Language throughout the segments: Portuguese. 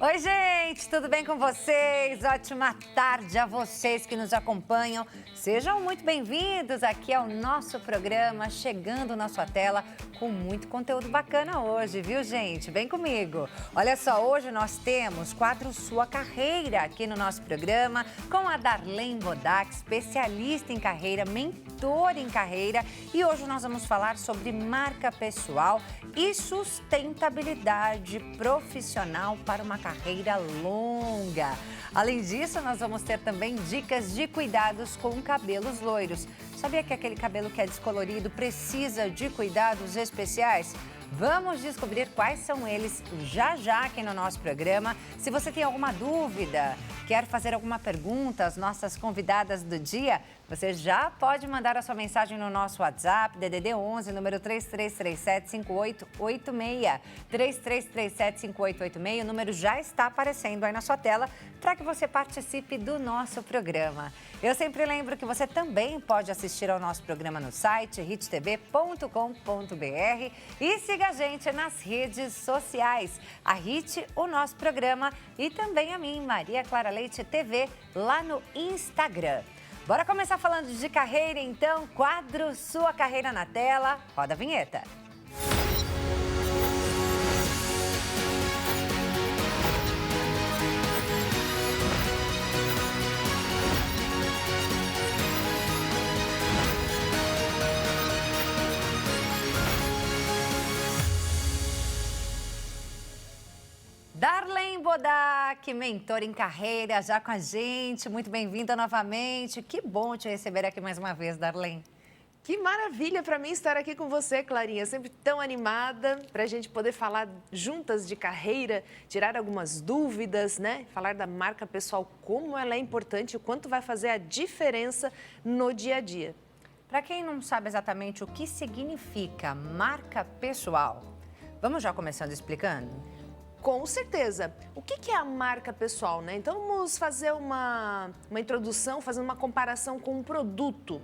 Oi, gente, tudo bem com vocês? Ótima tarde a vocês que nos acompanham. Sejam muito bem-vindos aqui ao nosso programa, chegando na sua tela com muito conteúdo bacana hoje, viu, gente? Vem comigo. Olha só, hoje nós temos quadro Sua Carreira aqui no nosso programa com a Darlene Bodac, especialista em carreira, mentor em carreira. E hoje nós vamos falar sobre marca pessoal e sustentabilidade profissional para uma carreira longa. Além disso, nós vamos ter também dicas de cuidados com cabelos loiros. Sabia que aquele cabelo que é descolorido precisa de cuidados especiais? Vamos descobrir quais são eles já aqui no nosso programa. Se você tem alguma dúvida, quer fazer alguma pergunta às nossas convidadas do dia, você já pode mandar a sua mensagem no nosso WhatsApp, DDD 11, número 3337-5886. 3337-5886, o número já está aparecendo aí na sua tela para que você participe do nosso programa. Eu sempre lembro que você também pode assistir ao nosso programa no site hittv.com.br e siga a gente nas redes sociais. A Hit, o nosso programa, e também a mim, Maria Clara Leite TV, lá no Instagram. Bora começar falando de carreira, então? Quadro Sua Carreira na tela. Roda a vinheta. Darlene Bodac, mentor em carreira, já com a gente. Muito bem-vinda novamente. Que bom te receber aqui mais uma vez, Darlene. Que maravilha para mim estar aqui com você, Clarinha. Sempre tão animada para a gente poder falar juntas de carreira, tirar algumas dúvidas, né? Falar da marca pessoal, como ela é importante, o quanto vai fazer a diferença no dia a dia. Para quem não sabe exatamente o que significa marca pessoal, vamos já começando explicando? Com certeza. O que é a marca pessoal, né? Então, vamos fazer uma introdução, fazendo uma comparação com um produto.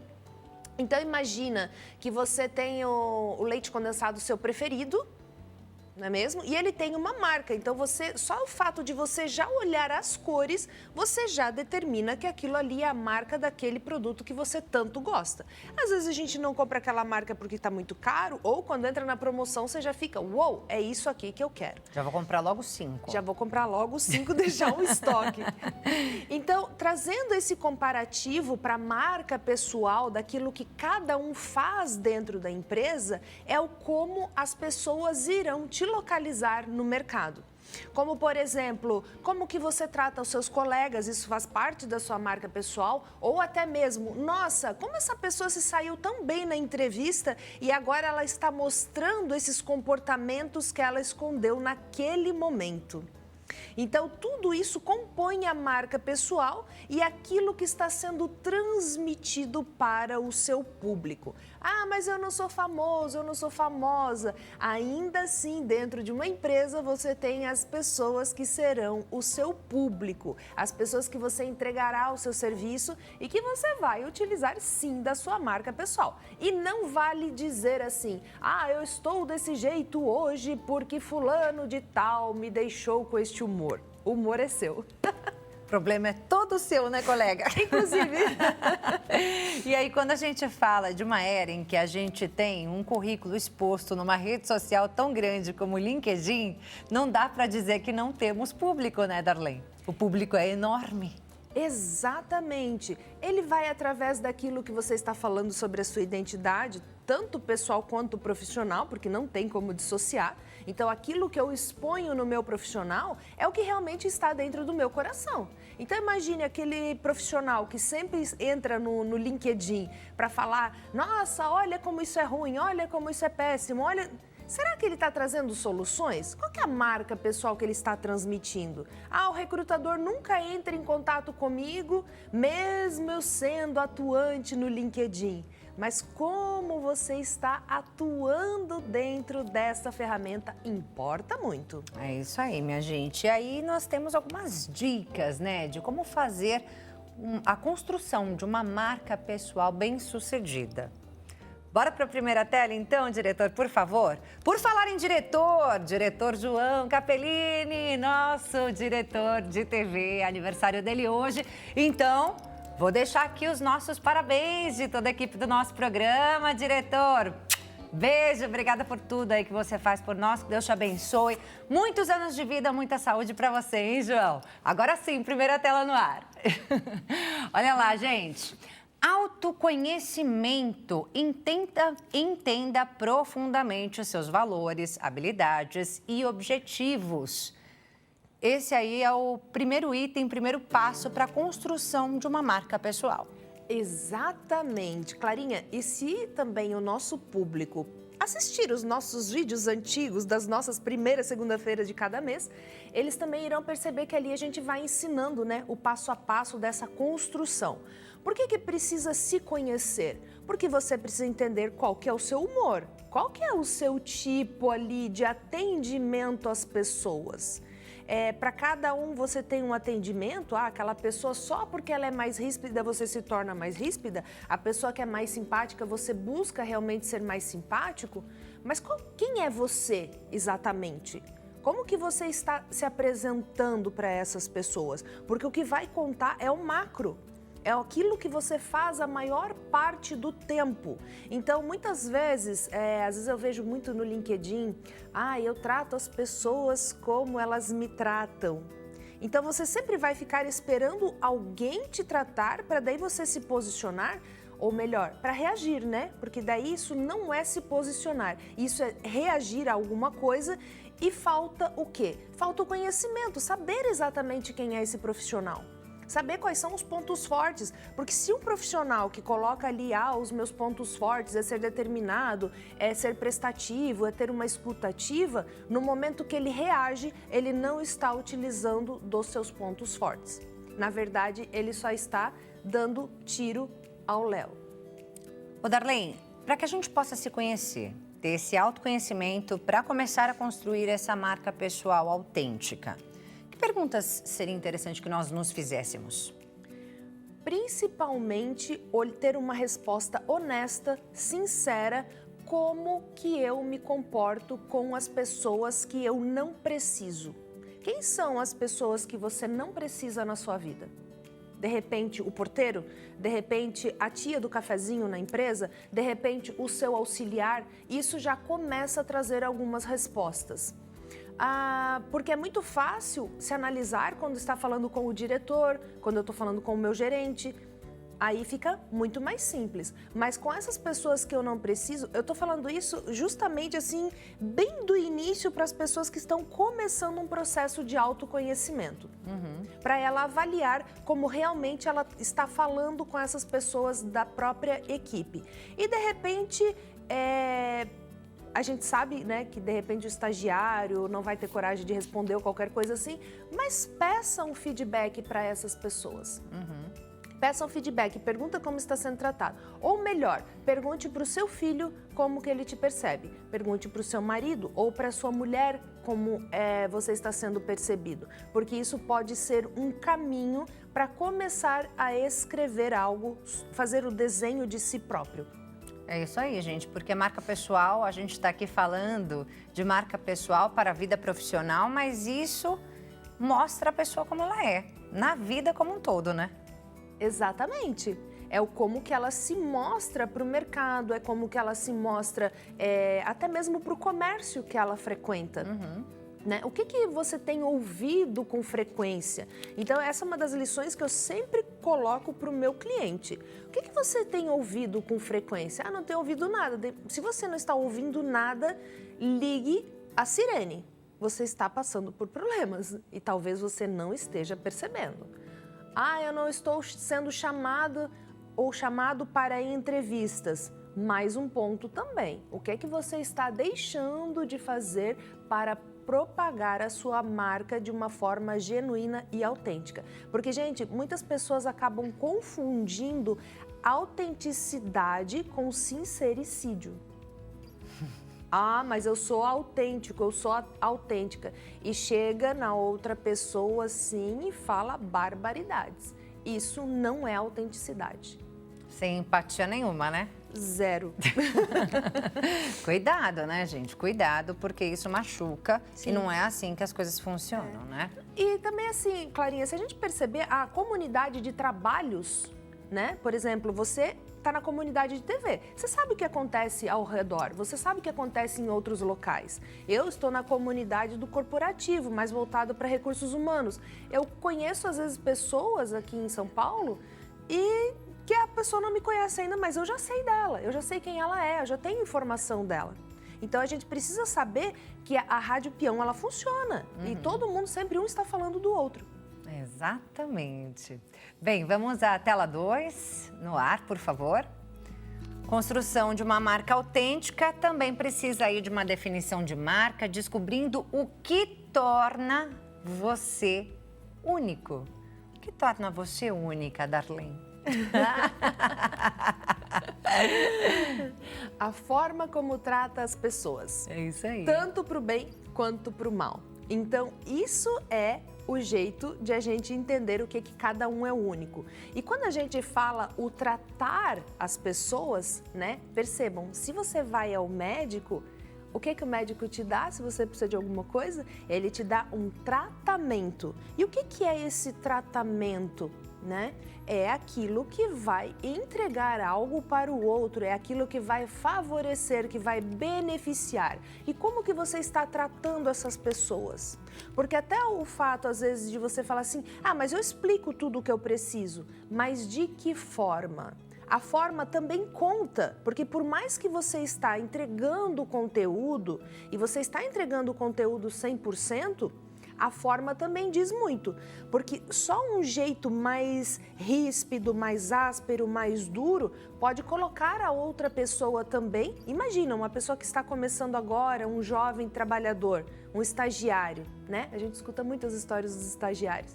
Então, imagina que você tem o leite condensado seu preferido, não é mesmo? E ele tem uma marca, então só o fato de você já olhar as cores, você já determina que aquilo ali é a marca daquele produto que você tanto gosta. Às vezes a gente não compra aquela marca porque está muito caro, ou quando entra na promoção você já fica, uou, é isso aqui que eu quero. Já vou comprar logo 5. Já vou comprar logo 5, deixar um estoque. Então, trazendo esse comparativo para a marca pessoal, daquilo que cada um faz dentro da empresa, é o como as pessoas irão te localizar no mercado. Como, por exemplo, como que você trata os seus colegas, isso faz parte da sua marca pessoal, ou até mesmo, nossa, como essa pessoa se saiu tão bem na entrevista e agora ela está mostrando esses comportamentos que ela escondeu naquele momento. Então, tudo isso compõe a marca pessoal e aquilo que está sendo transmitido para o seu público. Ah, mas eu não sou famoso, eu não sou famosa. Ainda assim, dentro de uma empresa, você tem as pessoas que serão o seu público, as pessoas que você entregará o seu serviço e que você vai utilizar, sim, da sua marca pessoal. E não vale dizer assim, ah, eu estou desse jeito hoje porque fulano de tal me deixou com este humor. O humor é seu. O problema é todo seu, né, colega? Inclusive. E aí, quando a gente fala de uma era em que a gente tem um currículo exposto numa rede social tão grande como o LinkedIn, não dá para dizer que não temos público, né, Darlene? O público é enorme. Exatamente. Ele vai através daquilo que você está falando sobre a sua identidade, tanto pessoal quanto profissional, porque não tem como dissociar. Então, aquilo que eu exponho no meu profissional é o que realmente está dentro do meu coração. Então, imagine aquele profissional que sempre entra no LinkedIn para falar, nossa, olha como isso é ruim, olha como isso é péssimo, olha... Será que ele está trazendo soluções? Qual que é a marca pessoal que ele está transmitindo? Ah, o recrutador nunca entra em contato comigo, mesmo eu sendo atuante no LinkedIn. Mas como você está atuando dentro dessa ferramenta importa muito. É isso aí, minha gente. E aí nós temos algumas dicas, né, de como fazer a construção de uma marca pessoal bem-sucedida. Bora para a primeira tela, então, diretor, por favor? Por falar em diretor João Capellini, nosso diretor de TV, aniversário dele hoje. Então, vou deixar aqui os nossos parabéns de toda a equipe do nosso programa, diretor. Beijo, obrigada por tudo aí que você faz por nós, que Deus te abençoe. Muitos anos de vida, muita saúde para você, hein, João? Agora sim, primeira tela no ar. Olha lá, gente. Autoconhecimento. Entenda profundamente os seus valores, habilidades e objetivos. Esse aí é o primeiro item, primeiro passo para a construção de uma marca pessoal. Exatamente, Clarinha. E se também o nosso público assistir os nossos vídeos antigos das nossas primeiras segunda-feiras de cada mês, eles também irão perceber que ali a gente vai ensinando, né, o passo a passo dessa construção. Por que precisa se conhecer? Porque você precisa entender qual que é o seu humor, qual que é o seu tipo ali de atendimento às pessoas. Para cada um você tem um atendimento, aquela pessoa só porque ela é mais ríspida você se torna mais ríspida, a pessoa que é mais simpática você busca realmente ser mais simpático, mas quem é você exatamente? Como que você está se apresentando para essas pessoas? Porque o que vai contar é o macro. É aquilo que você faz a maior parte do tempo. Então, muitas vezes, às vezes eu vejo muito no LinkedIn, eu trato as pessoas como elas me tratam. Então, você sempre vai ficar esperando alguém te tratar para daí você se posicionar, ou melhor, para reagir, né? Porque daí isso não é se posicionar, isso é reagir a alguma coisa e falta o quê? Falta o conhecimento, saber exatamente quem é esse profissional. Saber quais são os pontos fortes, porque se um profissional que coloca ali, os meus pontos fortes é ser determinado, é ser prestativo, é ter uma escuta ativa, no momento que ele reage, ele não está utilizando dos seus pontos fortes. Na verdade, ele só está dando tiro ao léu. Ô Darlene, para que a gente possa se conhecer, ter esse autoconhecimento para começar a construir essa marca pessoal autêntica, perguntas seria interessante que nós nos fizéssemos? Principalmente ter uma resposta honesta, sincera, como que eu me comporto com as pessoas que eu não preciso. Quem são as pessoas que você não precisa na sua vida? De repente, o porteiro? De repente, a tia do cafezinho na empresa? De repente, o seu auxiliar? Isso já começa a trazer algumas respostas. Porque é muito fácil se analisar quando está falando com o diretor, quando eu estou falando com o meu gerente. Aí fica muito mais simples. Mas com essas pessoas que eu não preciso, eu estou falando isso justamente assim, bem do início para as pessoas que estão começando um processo de autoconhecimento. Para ela avaliar como realmente ela está falando com essas pessoas da própria equipe. E de repente, a gente sabe, né, que de repente o estagiário não vai ter coragem de responder ou qualquer coisa assim, mas peça um feedback para essas pessoas. Peça um feedback, pergunta como está sendo tratado. Ou melhor, pergunte para o seu filho como que ele te percebe. Pergunte para o seu marido ou para a sua mulher como você está sendo percebido. Porque isso pode ser um caminho para começar a escrever algo, fazer o desenho de si próprio. É isso aí, gente, porque marca pessoal, a gente está aqui falando de marca pessoal para a vida profissional, mas isso mostra a pessoa como ela é, na vida como um todo, né? Exatamente. É o como que ela se mostra para o mercado, é como que ela se mostra até mesmo para o comércio que ela frequenta. Né? O que você tem ouvido com frequência? Então, essa é uma das lições que eu sempre coloco para o meu cliente. O que você tem ouvido com frequência? Não tenho ouvido nada. Se você não está ouvindo nada, ligue a sirene. Você está passando por problemas e talvez você não esteja percebendo. Eu não estou sendo chamado ou chamado para entrevistas. Mais um ponto também. O que é que você está deixando de fazer para propagar a sua marca de uma forma genuína e autêntica? Porque, gente, muitas pessoas acabam confundindo autenticidade com sincericídio. Mas eu sou autêntico, eu sou autêntica. E chega na outra pessoa assim e fala barbaridades. Isso não é autenticidade. Sem empatia nenhuma, né? Zero. Cuidado, né, gente? Cuidado, porque isso machuca. Sim. E não é assim que as coisas funcionam, né? E também assim, Clarinha, se a gente perceber a comunidade de trabalhos, né? Por exemplo, você está na comunidade de TV. Você sabe o que acontece ao redor, você sabe o que acontece em outros locais. Eu estou na comunidade do corporativo, mais voltado para recursos humanos. Eu conheço, às vezes, pessoas aqui em São Paulo e que a pessoa não me conhece ainda, mas eu já sei dela, eu já sei quem ela é, eu já tenho informação dela. Então, a gente precisa saber que a Rádio Peão, ela funciona. E todo mundo, sempre um está falando do outro. Exatamente. Bem, vamos à tela 2, no ar, por favor. Construção de uma marca autêntica também precisa aí de uma definição de marca, descobrindo o que torna você único. O que torna você única, Darlene? A forma como trata as pessoas. É isso aí. Tanto para o bem quanto para o mal. Então, isso é o jeito de a gente entender o que cada um é único. E quando a gente fala o tratar as pessoas, né? Percebam, se você vai ao médico, o que o médico te dá se você precisa de alguma coisa? Ele te dá um tratamento. E o que é esse tratamento, né? É aquilo que vai entregar algo para o outro, é aquilo que vai favorecer, que vai beneficiar. E como que você está tratando essas pessoas? Porque até o fato, às vezes, de você falar assim, mas eu explico tudo o que eu preciso, mas de que forma? A forma também conta, porque por mais que você está entregando o conteúdo, e você está entregando o conteúdo 100%, a forma também diz muito, porque só um jeito mais ríspido, mais áspero, mais duro, pode colocar a outra pessoa também. Imagina, uma pessoa que está começando agora, um jovem trabalhador, um estagiário, né? A gente escuta muitas histórias dos estagiários.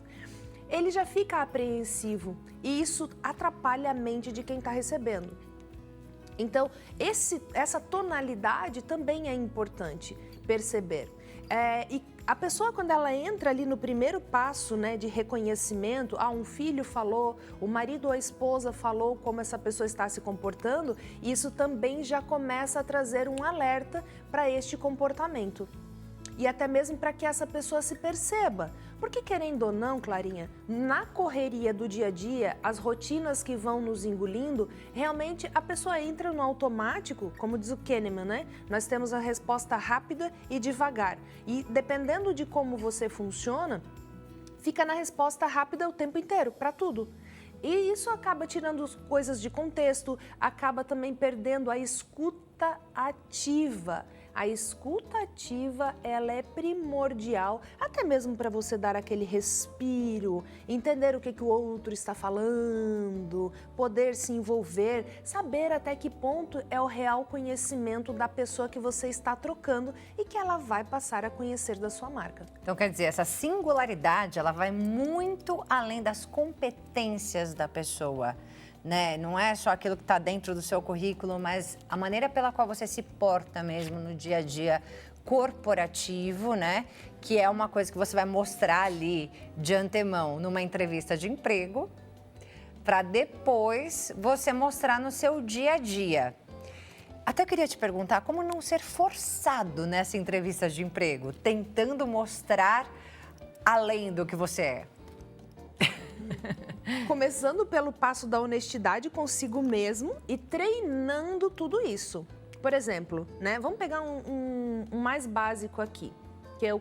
Ele já fica apreensivo e isso atrapalha a mente de quem está recebendo. Então, essa tonalidade também é importante perceber. E a pessoa, quando ela entra ali no primeiro passo, né, de reconhecimento, um filho falou, o marido ou a esposa falou como essa pessoa está se comportando, isso também já começa a trazer um alerta para este comportamento. E até mesmo para que essa pessoa se perceba. Porque, querendo ou não, Clarinha, na correria do dia a dia, as rotinas que vão nos engolindo, realmente a pessoa entra no automático, como diz o Kahneman, né? Nós temos a resposta rápida e devagar. E dependendo de como você funciona, fica na resposta rápida o tempo inteiro, para tudo. E isso acaba tirando coisas de contexto, acaba também perdendo a escuta ativa. A escuta ativa, ela é primordial, até mesmo para você dar aquele respiro, entender o que o outro está falando, poder se envolver, saber até que ponto é o real conhecimento da pessoa que você está trocando e que ela vai passar a conhecer da sua marca. Então, quer dizer, essa singularidade, ela vai muito além das competências da pessoa. Né? Não é só aquilo que está dentro do seu currículo, mas a maneira pela qual você se porta mesmo no dia a dia corporativo, né? Que é uma coisa que você vai mostrar ali de antemão numa entrevista de emprego, para depois você mostrar no seu dia a dia. Até queria te perguntar como não ser forçado nessa entrevista de emprego, tentando mostrar além do que você é. Começando pelo passo da honestidade consigo mesmo e treinando tudo isso. Por exemplo, né, vamos pegar um mais básico aqui, que é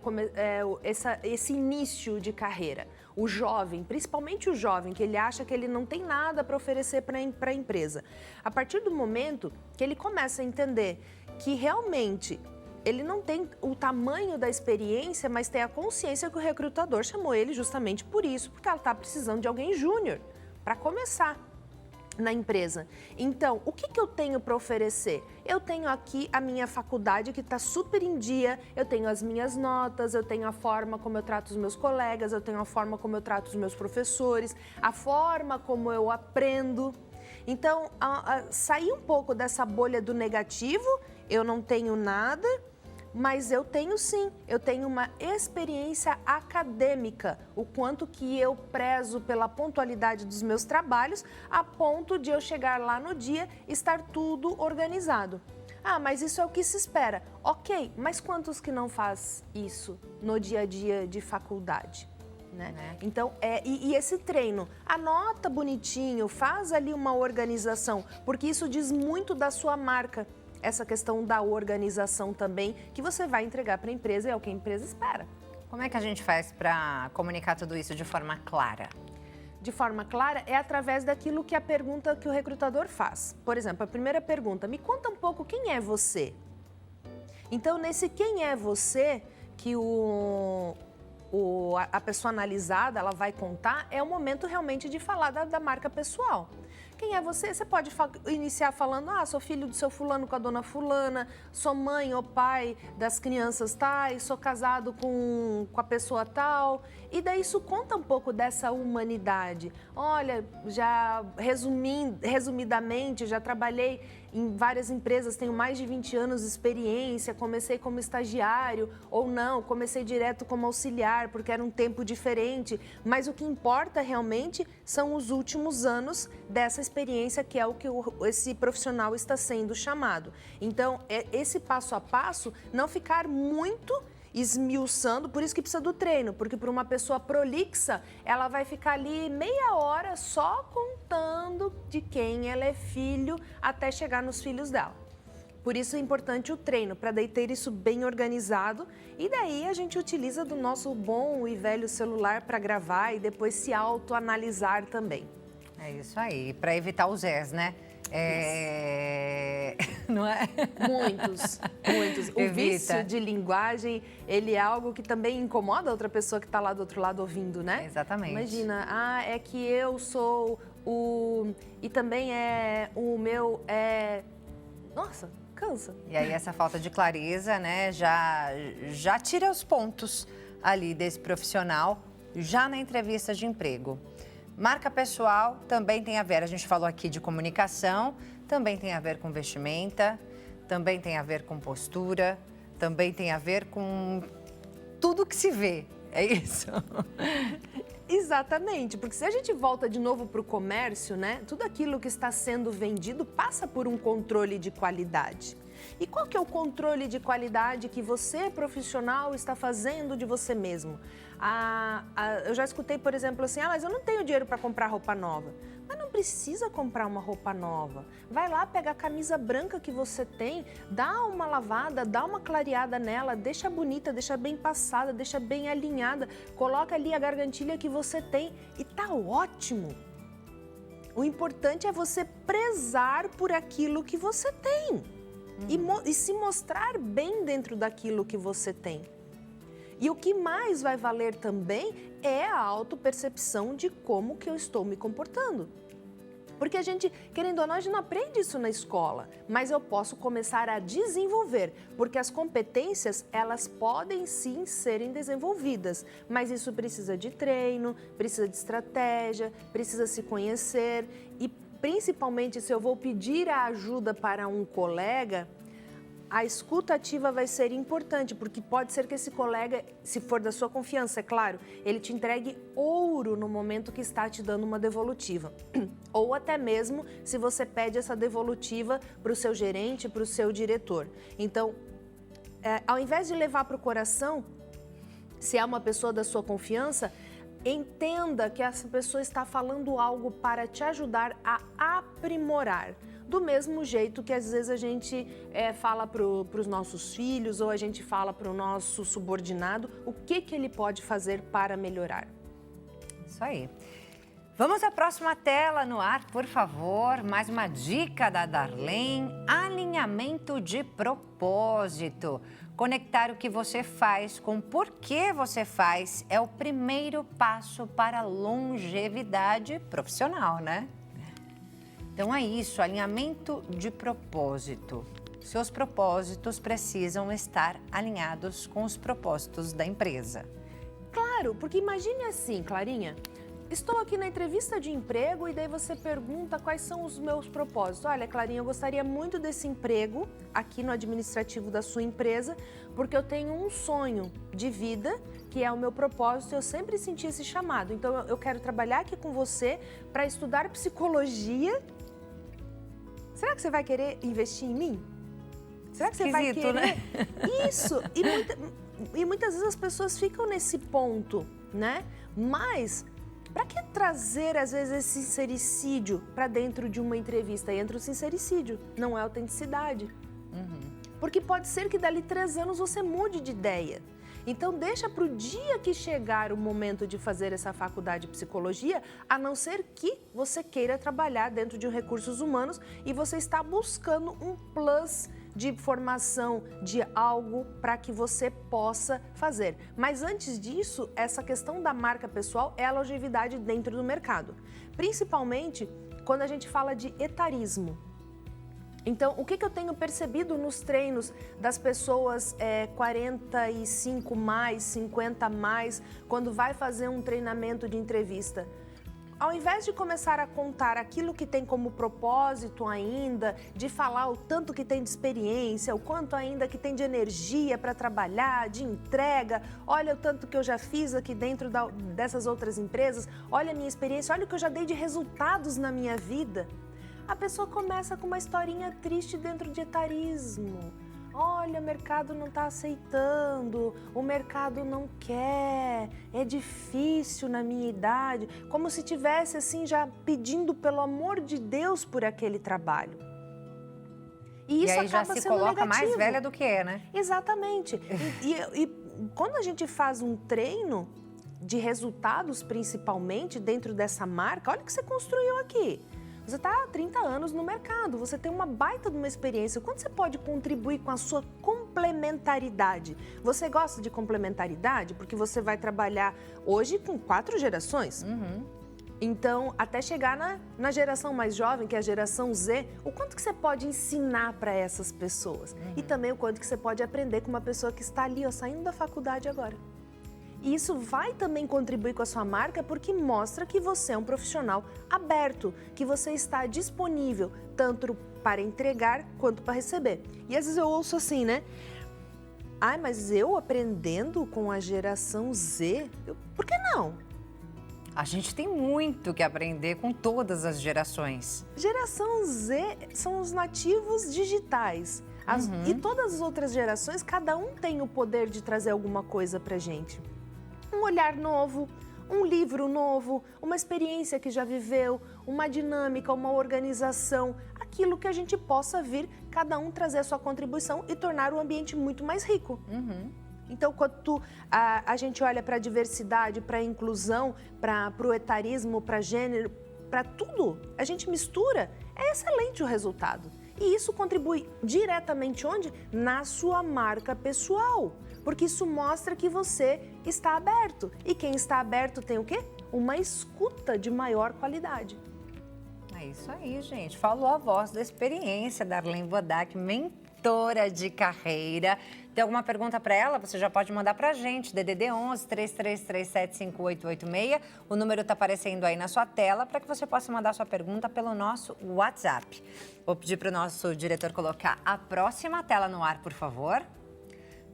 esse início de carreira. O jovem, principalmente o jovem, que ele acha que ele não tem nada para oferecer para a empresa. A partir do momento que ele começa a entender que realmente ele não tem o tamanho da experiência, mas tem a consciência que o recrutador chamou ele justamente por isso, porque ela está precisando de alguém júnior para começar na empresa. Então, o que eu tenho para oferecer? Eu tenho aqui a minha faculdade que está super em dia, eu tenho as minhas notas, eu tenho a forma como eu trato os meus colegas, eu tenho a forma como eu trato os meus professores, a forma como eu aprendo. Então, sair um pouco dessa bolha do negativo, eu não tenho nada, mas eu tenho sim, eu tenho uma experiência acadêmica, o quanto que eu prezo pela pontualidade dos meus trabalhos, a ponto de eu chegar lá no dia e estar tudo organizado. Ah, mas isso é o que se espera. Ok, mas quantos que não faz isso no dia a dia de faculdade? Né? Então, e esse treino, anota bonitinho, faz ali uma organização, porque isso diz muito da sua marca. Essa questão da organização também, que você vai entregar para a empresa e é o que a empresa espera. Como é que a gente faz para comunicar tudo isso de forma clara? De forma clara é através daquilo que a pergunta que o recrutador faz. Por exemplo, a primeira pergunta, me conta um pouco quem é você? Então, nesse quem é você, que a pessoa analisada ela vai contar, é o momento realmente de falar da marca pessoal. Quem é você? Você pode iniciar falando, sou filho do seu fulano com a dona fulana, sou mãe ou pai das crianças tais, sou casado com a pessoa tal. E daí isso conta um pouco dessa humanidade. Olha, já resumidamente, já trabalhei em várias empresas, tenho mais de 20 anos de experiência, comecei como estagiário ou não, comecei direto como auxiliar, porque era um tempo diferente. Mas o que importa realmente são os últimos anos dessa experiência, que é o que esse profissional está sendo chamado. Então, esse passo a passo, não ficar muito esmiuçando, por isso que precisa do treino, porque para uma pessoa prolixa, ela vai ficar ali meia hora só contando de quem ela é filho até chegar nos filhos dela. Por isso é importante o treino, para daí ter isso bem organizado e daí a gente utiliza do nosso bom e velho celular para gravar e depois se autoanalisar também. É isso aí, para evitar os Zés, né? Não é? Muitos. O vício de linguagem, ele é algo que também incomoda a outra pessoa que está lá do outro lado ouvindo, né? Exatamente. Imagina, é que eu sou e também o meu Nossa, cansa. E aí essa falta de clareza, né, já tira os pontos ali desse profissional já na entrevista de emprego. Marca pessoal também tem a ver, a gente falou aqui de comunicação, também tem a ver com vestimenta, também tem a ver com postura, também tem a ver com tudo que se vê, é isso? Exatamente, porque se a gente volta de novo para o comércio, né, tudo aquilo que está sendo vendido passa por um controle de qualidade. E qual que é o controle de qualidade que você, profissional, está fazendo de você mesmo? Eu já escutei, por exemplo, assim, mas eu não tenho dinheiro para comprar roupa nova. Mas não precisa comprar uma roupa nova. Vai lá, pega a camisa branca que você tem, dá uma lavada, dá uma clareada nela, deixa bonita, deixa bem passada, deixa bem alinhada, coloca ali a gargantilha que você tem e tá ótimo. O importante é você prezar por aquilo que você tem e se mostrar bem dentro daquilo que você tem. E o que mais vai valer também é a autopercepção de como que eu estou me comportando. Porque a gente, querendo ou não, a gente não aprende isso na escola, mas eu posso começar a desenvolver, porque as competências, elas podem sim serem desenvolvidas, mas isso precisa de treino, precisa de estratégia, precisa se conhecer e principalmente se eu vou pedir a ajuda para um colega, a escuta ativa vai ser importante, porque pode ser que esse colega, se for da sua confiança, é claro, ele te entregue ouro no momento que está te dando uma devolutiva. Ou até mesmo se você pede essa devolutiva para o seu gerente, para o seu diretor. Então, ao invés de levar para o coração, se é uma pessoa da sua confiança, entenda que essa pessoa está falando algo para te ajudar a aprimorar. Do mesmo jeito que às vezes a gente fala para os nossos filhos ou a gente fala para o nosso subordinado o que ele pode fazer para melhorar. Isso aí. Vamos à próxima tela no ar, por favor. Mais uma dica da Darlene: alinhamento de propósito. Conectar o que você faz com por que você faz é o primeiro passo para a longevidade profissional, né? Então é isso, alinhamento de propósito. Seus propósitos precisam estar alinhados com os propósitos da empresa. Claro, porque imagine assim, Clarinha, estou aqui na entrevista de emprego e daí você pergunta quais são os meus propósitos. Olha, Clarinha, eu gostaria muito desse emprego aqui no administrativo da sua empresa, porque eu tenho um sonho de vida, que é o meu propósito, e eu sempre senti esse chamado. Então, eu quero trabalhar aqui com você para estudar psicologia. Será que você vai querer investir em mim? Será que você vai querer? Né? Isso! E muitas vezes as pessoas ficam nesse ponto, né? Mas, para que trazer, às vezes, esse sincericídio para dentro de uma entrevista? E entra o sincericídio, não é autenticidade. Porque pode ser que dali 3 anos você mude de ideia. Então, deixa para o dia que chegar o momento de fazer essa faculdade de psicologia, a não ser que você queira trabalhar dentro de recursos humanos e você está buscando um plus de formação de algo para que você possa fazer. Mas antes disso, essa questão da marca pessoal é a longevidade dentro do mercado. Principalmente quando a gente fala de etarismo. Então, o que eu tenho percebido nos treinos das pessoas 45 mais, 50 mais, quando vai fazer um treinamento de entrevista? Ao invés de começar a contar aquilo que tem como propósito ainda, de falar o tanto que tem de experiência, o quanto ainda que tem de energia para trabalhar, de entrega, olha o tanto que eu já fiz aqui dentro dessas outras empresas, olha a minha experiência, olha o que eu já dei de resultados na minha vida. A pessoa começa com uma historinha triste dentro de etarismo. Olha, o mercado não está aceitando, o mercado não quer, é difícil na minha idade. Como se tivesse assim já pedindo pelo amor de Deus por aquele trabalho. E isso aí já se coloca mais velha do que é, né? Exatamente. E quando a gente faz um treino de resultados, principalmente dentro dessa marca, olha o que você construiu aqui. Você está há 30 anos no mercado, você tem uma baita de uma experiência. Quanto você pode contribuir com a sua complementaridade? Você gosta de complementaridade? Porque você vai trabalhar hoje com 4 gerações. Então, até chegar na geração mais jovem, que é a geração Z, o quanto que você pode ensinar para essas pessoas? E também o quanto que você pode aprender com uma pessoa que está ali, ó, saindo da faculdade agora. E isso vai também contribuir com a sua marca porque mostra que você é um profissional aberto, que você está disponível tanto para entregar quanto para receber. E às vezes eu ouço assim, né? Ai, mas eu aprendendo com a geração Z, por que não? A gente tem muito que aprender com todas as gerações. Geração Z são os nativos digitais. E todas as outras gerações, cada um tem o poder de trazer alguma coisa pra gente. Um olhar novo, um livro novo, uma experiência que já viveu, uma dinâmica, uma organização, aquilo que a gente possa vir, cada um trazer a sua contribuição e tornar o ambiente muito mais rico. Então, quando a gente olha para a diversidade, para a inclusão, para o etarismo, para gênero, para tudo, a gente mistura, é excelente o resultado. E isso contribui diretamente onde? Na sua marca pessoal. Porque isso mostra que você está aberto. E quem está aberto tem o quê? Uma escuta de maior qualidade. É isso aí, gente. Falou a voz da experiência, Darlene Bodac, mentora de carreira. Tem alguma pergunta para ela? Você já pode mandar para a gente, DDD 11 3337 5886. O número está aparecendo aí na sua tela para que você possa mandar sua pergunta pelo nosso WhatsApp. Vou pedir para o nosso diretor colocar a próxima tela no ar, por favor.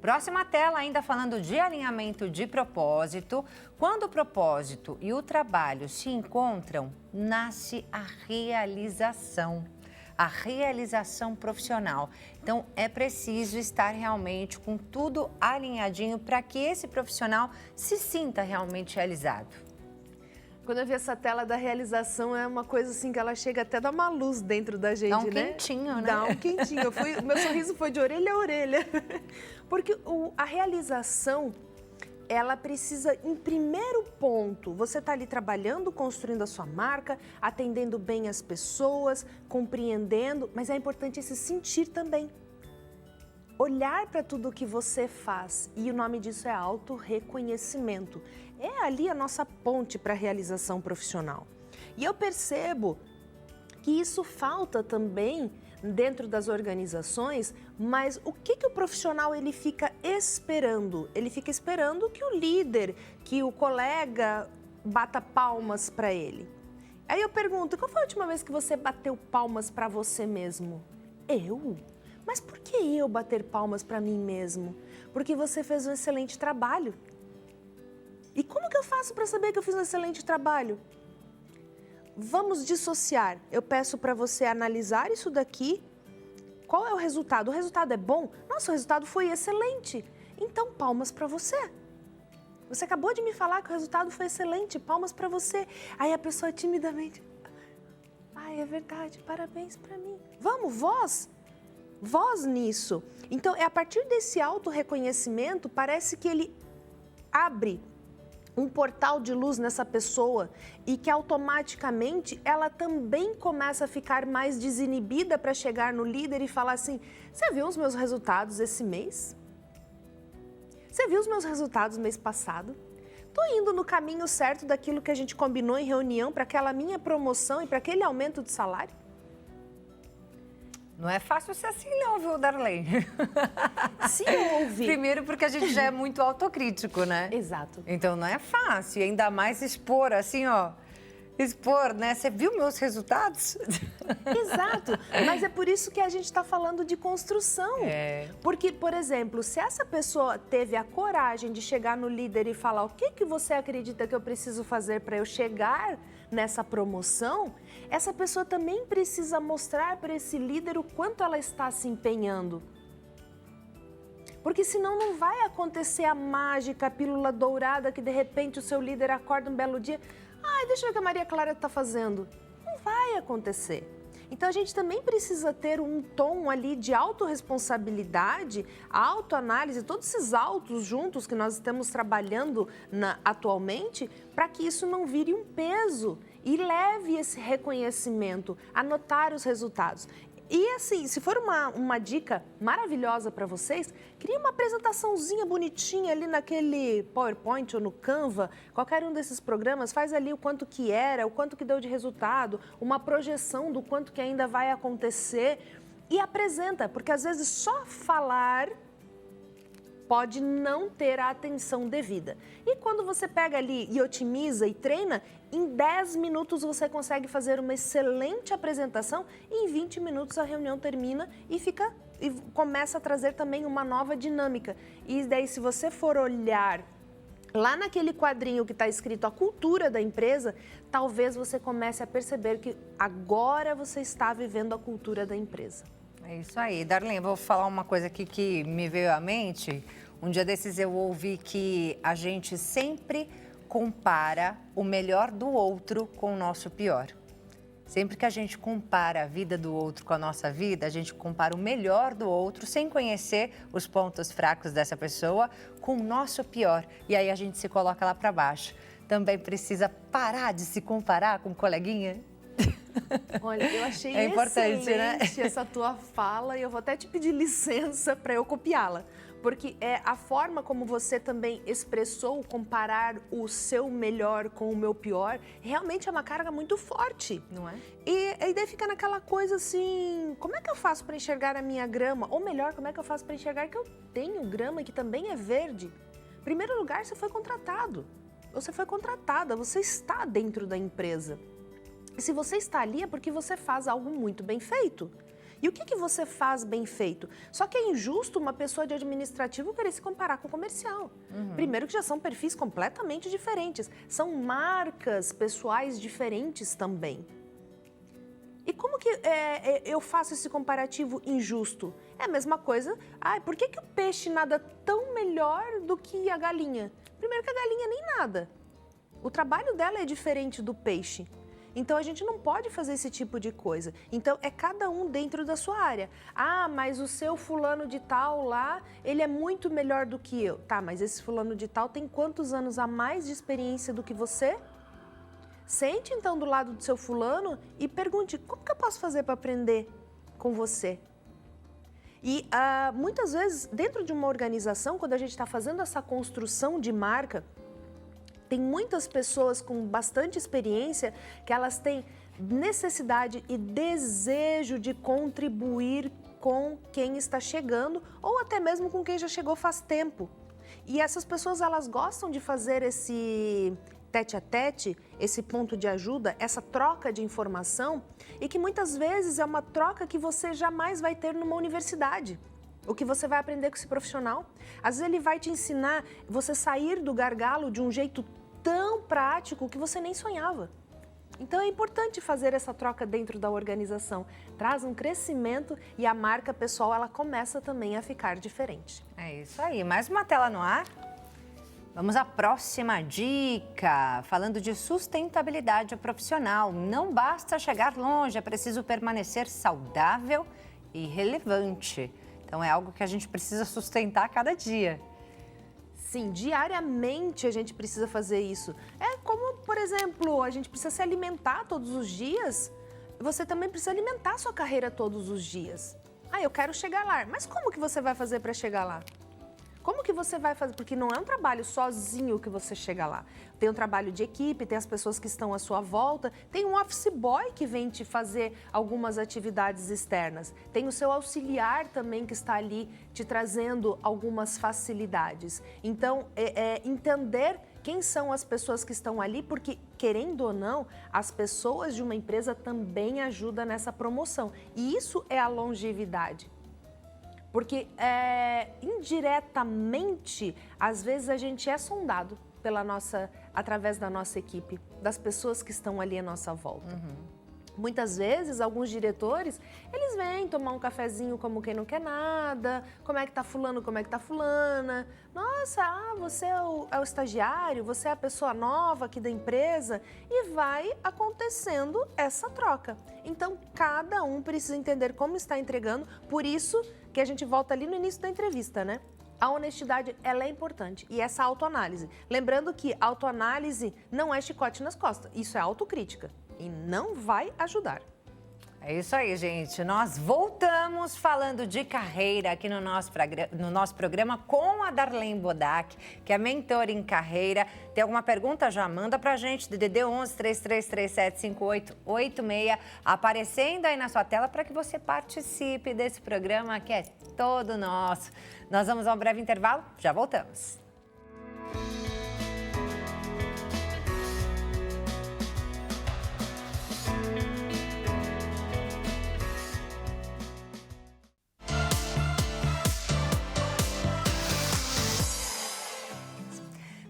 Próxima tela, ainda falando de alinhamento de propósito. Quando o propósito e o trabalho se encontram, nasce a realização profissional. Então, é preciso estar realmente com tudo alinhadinho para que esse profissional se sinta realmente realizado. Quando eu vi essa tela da realização, é uma coisa assim que ela chega até a dar uma luz dentro da gente, né? Dá um né? quentinho, né? Dá um quentinho. Meu sorriso foi de orelha a orelha. Porque a realização, ela precisa, em primeiro ponto, você está ali trabalhando, construindo a sua marca, atendendo bem as pessoas, compreendendo, mas é importante se sentir também. Olhar para tudo que você faz, e o nome disso é autorreconhecimento. É ali a nossa ponte para a realização profissional. E eu percebo que isso falta também dentro das organizações, mas o que o profissional ele fica esperando? Ele fica esperando que o líder, que o colega bata palmas para ele. Aí eu pergunto, qual foi a última vez que você bateu palmas para você mesmo? Eu? Mas por que eu bater palmas para mim mesmo? Porque você fez um excelente trabalho. E como que eu faço para saber que eu fiz um excelente trabalho? Vamos dissociar. Eu peço para você analisar isso daqui. Qual é o resultado? O resultado é bom? Nossa, o resultado foi excelente. Então, palmas para você. Você acabou de me falar que o resultado foi excelente, palmas para você. Aí a pessoa timidamente, ai, é verdade, parabéns para mim. Vamos, voz nisso. Então, é a partir desse autorreconhecimento, parece que ele abre um portal de luz nessa pessoa e que automaticamente ela também começa a ficar mais desinibida para chegar no líder e falar assim, você viu os meus resultados esse mês? Você viu os meus resultados mês passado? Estou indo no caminho certo daquilo que a gente combinou em reunião para aquela minha promoção e para aquele aumento de salário? Não é fácil ser assim não, viu, Darlene? Se ouve. Primeiro porque a gente já é muito autocrítico, né? Exato. Então não é fácil, e ainda mais expor assim, ó. Expor, né? Você viu meus resultados? Exato, mas é por isso que a gente está falando de construção. Porque, por exemplo, se essa pessoa teve a coragem de chegar no líder e falar o que você acredita que eu preciso fazer para eu chegar nessa promoção, essa pessoa também precisa mostrar para esse líder o quanto ela está se empenhando. Porque senão não vai acontecer a mágica, a pílula dourada que de repente o seu líder acorda um belo dia, ai, deixa eu ver o que a Maria Clara está fazendo. Não vai acontecer. Então a gente também precisa ter um tom ali de autorresponsabilidade, autoanálise, todos esses autos juntos que nós estamos trabalhando atualmente, para que isso não vire um peso e leve esse reconhecimento, anotar os resultados. E assim, se for uma dica maravilhosa para vocês, crie uma apresentaçãozinha bonitinha ali naquele PowerPoint ou no Canva, qualquer um desses programas, faz ali o quanto que era, o quanto que deu de resultado, uma projeção do quanto que ainda vai acontecer e apresenta, porque às vezes só falar pode não ter a atenção devida. E quando você pega ali e otimiza e treina, em 10 minutos você consegue fazer uma excelente apresentação e em 20 minutos a reunião termina e começa a trazer também uma nova dinâmica. E daí, se você for olhar lá naquele quadrinho que está escrito a cultura da empresa, talvez você comece a perceber que agora você está vivendo a cultura da empresa. É isso aí. Darlene, vou falar uma coisa aqui que me veio à mente. Um dia desses eu ouvi que a gente sempre compara o melhor do outro com o nosso pior. Sempre que a gente compara a vida do outro com a nossa vida, a gente compara o melhor do outro sem conhecer os pontos fracos dessa pessoa com o nosso pior. E aí a gente se coloca lá para baixo. Também precisa parar de se comparar com o coleguinha? Olha, eu achei importante, excelente, né? Essa tua fala e eu vou até te pedir licença para eu copiá-la. Porque é a forma como você também expressou comparar o seu melhor com o meu pior, realmente é uma carga muito forte. Não é? E aí daí fica naquela coisa assim, como é que eu faço para enxergar a minha grama? Ou melhor, como é que eu faço para enxergar que eu tenho grama e que também é verde? Em primeiro lugar, você foi contratado. Você foi contratada, você está dentro da empresa. E se você está ali é porque você faz algo muito bem feito. E o que você faz bem feito? Só que é injusto uma pessoa de administrativo querer se comparar com o comercial. Primeiro que já são perfis completamente diferentes. São marcas pessoais diferentes também. E como que eu faço esse comparativo injusto? É a mesma coisa, por que o peixe nada tão melhor do que a galinha? Primeiro que a galinha nem nada. O trabalho dela é diferente do peixe. Então, a gente não pode fazer esse tipo de coisa. Então, é cada um dentro da sua área. Mas o seu fulano de tal lá, ele é muito melhor do que eu. Tá, mas esse fulano de tal tem quantos anos a mais de experiência do que você? Sente, então, do lado do seu fulano e pergunte, como que eu posso fazer para aprender com você? E muitas vezes, dentro de uma organização, quando a gente está fazendo essa construção de marca, tem muitas pessoas com bastante experiência que elas têm necessidade e desejo de contribuir com quem está chegando ou até mesmo com quem já chegou faz tempo. E essas pessoas, elas gostam de fazer tete a tete, esse ponto de ajuda, essa troca de informação, e que muitas vezes é uma troca que você jamais vai ter numa universidade. O que você vai aprender com esse profissional. Às vezes ele vai te ensinar você sair do gargalo de um jeito tão prático que você nem sonhava. Então é importante fazer essa troca dentro da organização. Traz um crescimento e a marca pessoal ela começa também a ficar diferente. É isso aí. Mais uma tela no ar. Vamos à próxima dica. Falando de sustentabilidade profissional. Não basta chegar longe, é preciso permanecer saudável e relevante. Então, é algo que a gente precisa sustentar a cada dia. Sim, diariamente a gente precisa fazer isso. É como, por exemplo, a gente precisa se alimentar todos os dias. Você também precisa alimentar a sua carreira todos os dias. Ah, eu quero chegar lá. Mas como que você vai fazer para chegar lá? Como que você vai fazer? Porque não é um trabalho sozinho que você chega lá. Tem um trabalho de equipe, tem as pessoas que estão à sua volta, tem um office boy que vem te fazer algumas atividades externas. Tem o seu auxiliar também que está ali te trazendo algumas facilidades. Então, entender quem são as pessoas que estão ali, porque, querendo ou não, as pessoas de uma empresa também ajudam nessa promoção. E isso é a longevidade. Porque indiretamente, às vezes a gente é sondado através da nossa equipe, das pessoas que estão ali à nossa volta. Muitas vezes, alguns diretores, eles vêm tomar um cafezinho como quem não quer nada, como é que tá fulano, como é que tá fulana. Nossa, você é o estagiário, você é a pessoa nova aqui da empresa, e vai acontecendo essa troca. Então, cada um precisa entender como está entregando, por isso que a gente volta ali no início da entrevista, né? A honestidade, ela é importante, e essa autoanálise. Lembrando que autoanálise não é chicote nas costas, isso é autocrítica. E não vai ajudar. É isso aí, gente. Nós voltamos falando de carreira aqui no nosso programa com a Darlene Bodak, que é mentora em carreira. Tem alguma pergunta? Já manda pra gente, DDD 11 3337 5886, aparecendo aí na sua tela para que você participe desse programa que é todo nosso. Nós vamos a um breve intervalo, já voltamos.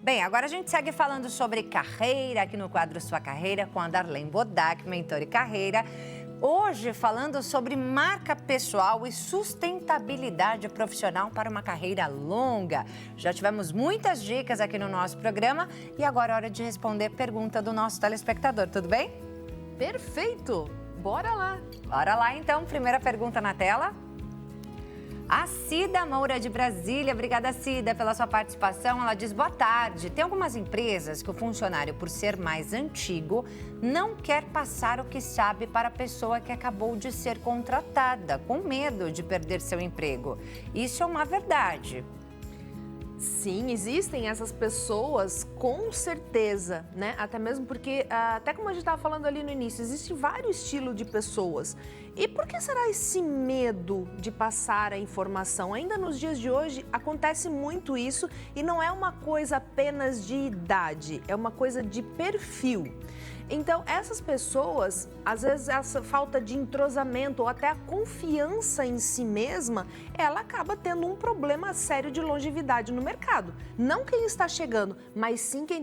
Bem, agora a gente segue falando sobre carreira aqui no quadro Sua Carreira com a Darlene Bodak, mentora e carreira. Hoje falando sobre marca pessoal e sustentabilidade profissional para uma carreira longa. Já tivemos muitas dicas aqui no nosso programa e agora é hora de responder a pergunta do nosso telespectador, tudo bem? Perfeito! Bora lá! Bora lá então, primeira pergunta na tela. A Cida Moura de Brasília, obrigada Cida pela sua participação. Ela diz, boa tarde, tem algumas empresas que o funcionário, por ser mais antigo, não quer passar o que sabe para a pessoa que acabou de ser contratada, com medo de perder seu emprego. Isso é uma verdade. Sim, existem essas pessoas, com certeza, né? Até mesmo porque, até como a gente estava falando ali no início, existe vários estilos de pessoas. E por que será esse medo de passar a informação? Ainda nos dias de hoje acontece muito isso e não é uma coisa apenas de idade, é uma coisa de perfil. Então, essas pessoas, às vezes, essa falta de entrosamento ou até a confiança em si mesma, ela acaba tendo um problema sério de longevidade no mercado. Não quem está chegando, mas sim quem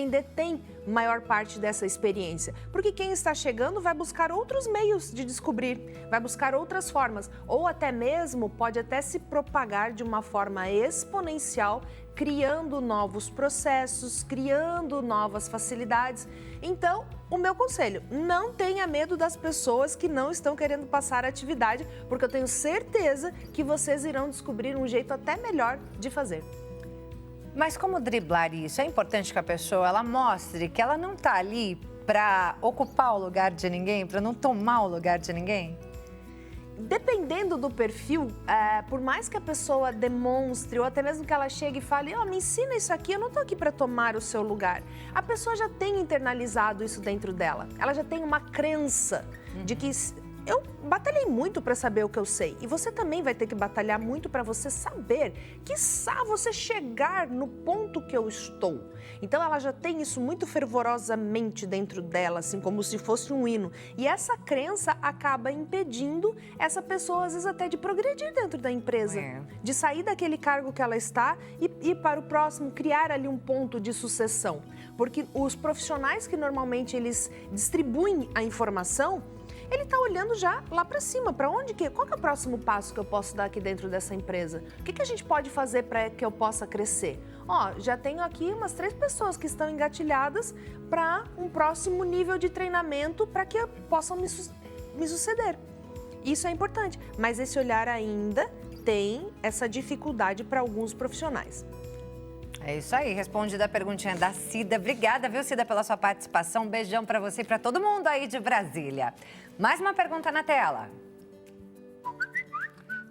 detém maior parte dessa experiência. Porque quem está chegando vai buscar outros meios de descobrir, vai buscar outras formas, ou até mesmo pode até se propagar de uma forma exponencial, criando novos processos, criando novas facilidades. Então, o meu conselho, não tenha medo das pessoas que não estão querendo passar a atividade, porque eu tenho certeza que vocês irão descobrir um jeito até melhor de fazer. Mas como driblar isso? É importante que a pessoa ela mostre que ela não está ali para ocupar o lugar de ninguém, para não tomar o lugar de ninguém? Dependendo do perfil, por mais que a pessoa demonstre ou até mesmo que ela chegue e fale, me ensina isso aqui, eu não estou aqui para tomar o seu lugar. A pessoa já tem internalizado isso dentro dela. Ela já tem uma crença de que eu batalhei muito para saber o que eu sei. E você também vai ter que batalhar muito para você saber, quiçá você chegar no ponto que eu estou. Então ela já tem isso muito fervorosamente dentro dela, assim como se fosse um hino. E essa crença acaba impedindo essa pessoa, às vezes, até de progredir dentro da empresa. De sair daquele cargo que ela está e ir para o próximo, criar ali um ponto de sucessão. Porque os profissionais que normalmente eles distribuem a informação, ele está olhando já lá para cima, para onde que? Qual que é o próximo passo que eu posso dar aqui dentro dessa empresa? O que a gente pode fazer para que eu possa crescer? Já tenho aqui umas 3 pessoas que estão engatilhadas para um próximo nível de treinamento para que possam me suceder. Isso é importante, mas esse olhar ainda tem essa dificuldade para alguns profissionais. É isso aí, respondida a perguntinha da Cida. Obrigada, viu, Cida, pela sua participação. Um beijão para você e para todo mundo aí de Brasília. Mais uma pergunta na tela.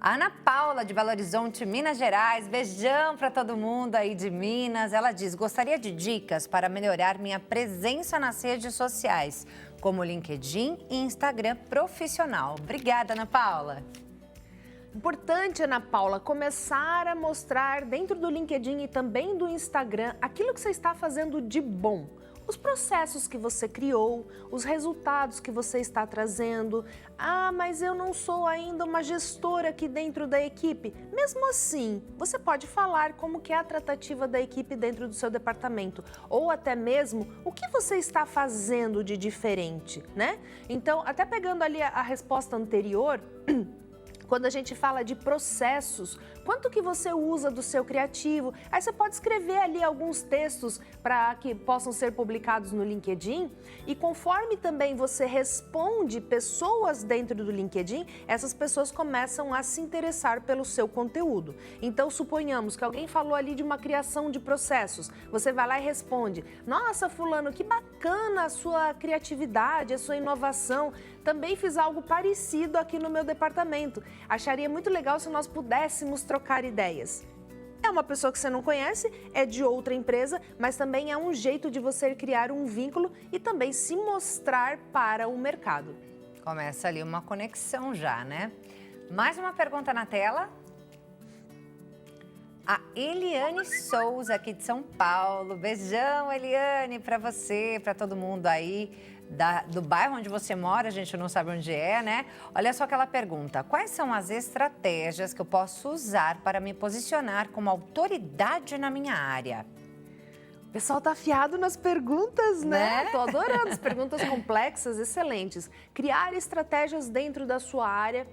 A Ana Paula, de Belo Horizonte, Minas Gerais. Beijão para todo mundo aí de Minas. Ela diz, gostaria de dicas para melhorar minha presença nas redes sociais, como LinkedIn e Instagram profissional. Obrigada, Ana Paula. Importante, Ana Paula, começar a mostrar dentro do LinkedIn e também do Instagram aquilo que você está fazendo de bom. Os processos que você criou, os resultados que você está trazendo. Mas eu não sou ainda uma gestora aqui dentro da equipe. Mesmo assim, você pode falar como que é a tratativa da equipe dentro do seu departamento. Ou até mesmo, o que você está fazendo de diferente, né? Então, até pegando ali a resposta anterior... Quando a gente fala de processos, quanto que você usa do seu criativo? Aí você pode escrever ali alguns textos para que possam ser publicados no LinkedIn e conforme também você responde pessoas dentro do LinkedIn, essas pessoas começam a se interessar pelo seu conteúdo. Então, suponhamos que alguém falou ali de uma criação de processos, você vai lá e responde, nossa, fulano, que bacana a sua criatividade, a sua inovação, também fiz algo parecido aqui no meu departamento. Acharia muito legal se nós pudéssemos trocar ideias. É uma pessoa que você não conhece, é de outra empresa, mas também é um jeito de você criar um vínculo e também se mostrar para o mercado. Começa ali uma conexão já, né? Mais uma pergunta na tela. A Eliane Souza, aqui de São Paulo. Beijão, Eliane, para você, para todo mundo aí. Do bairro onde você mora, a gente não sabe onde é, né? Olha só aquela pergunta. Quais são as estratégias que eu posso usar para me posicionar como autoridade na minha área? O pessoal tá afiado nas perguntas, né? Tô adorando as perguntas complexas, excelentes. Criar estratégias dentro da sua área.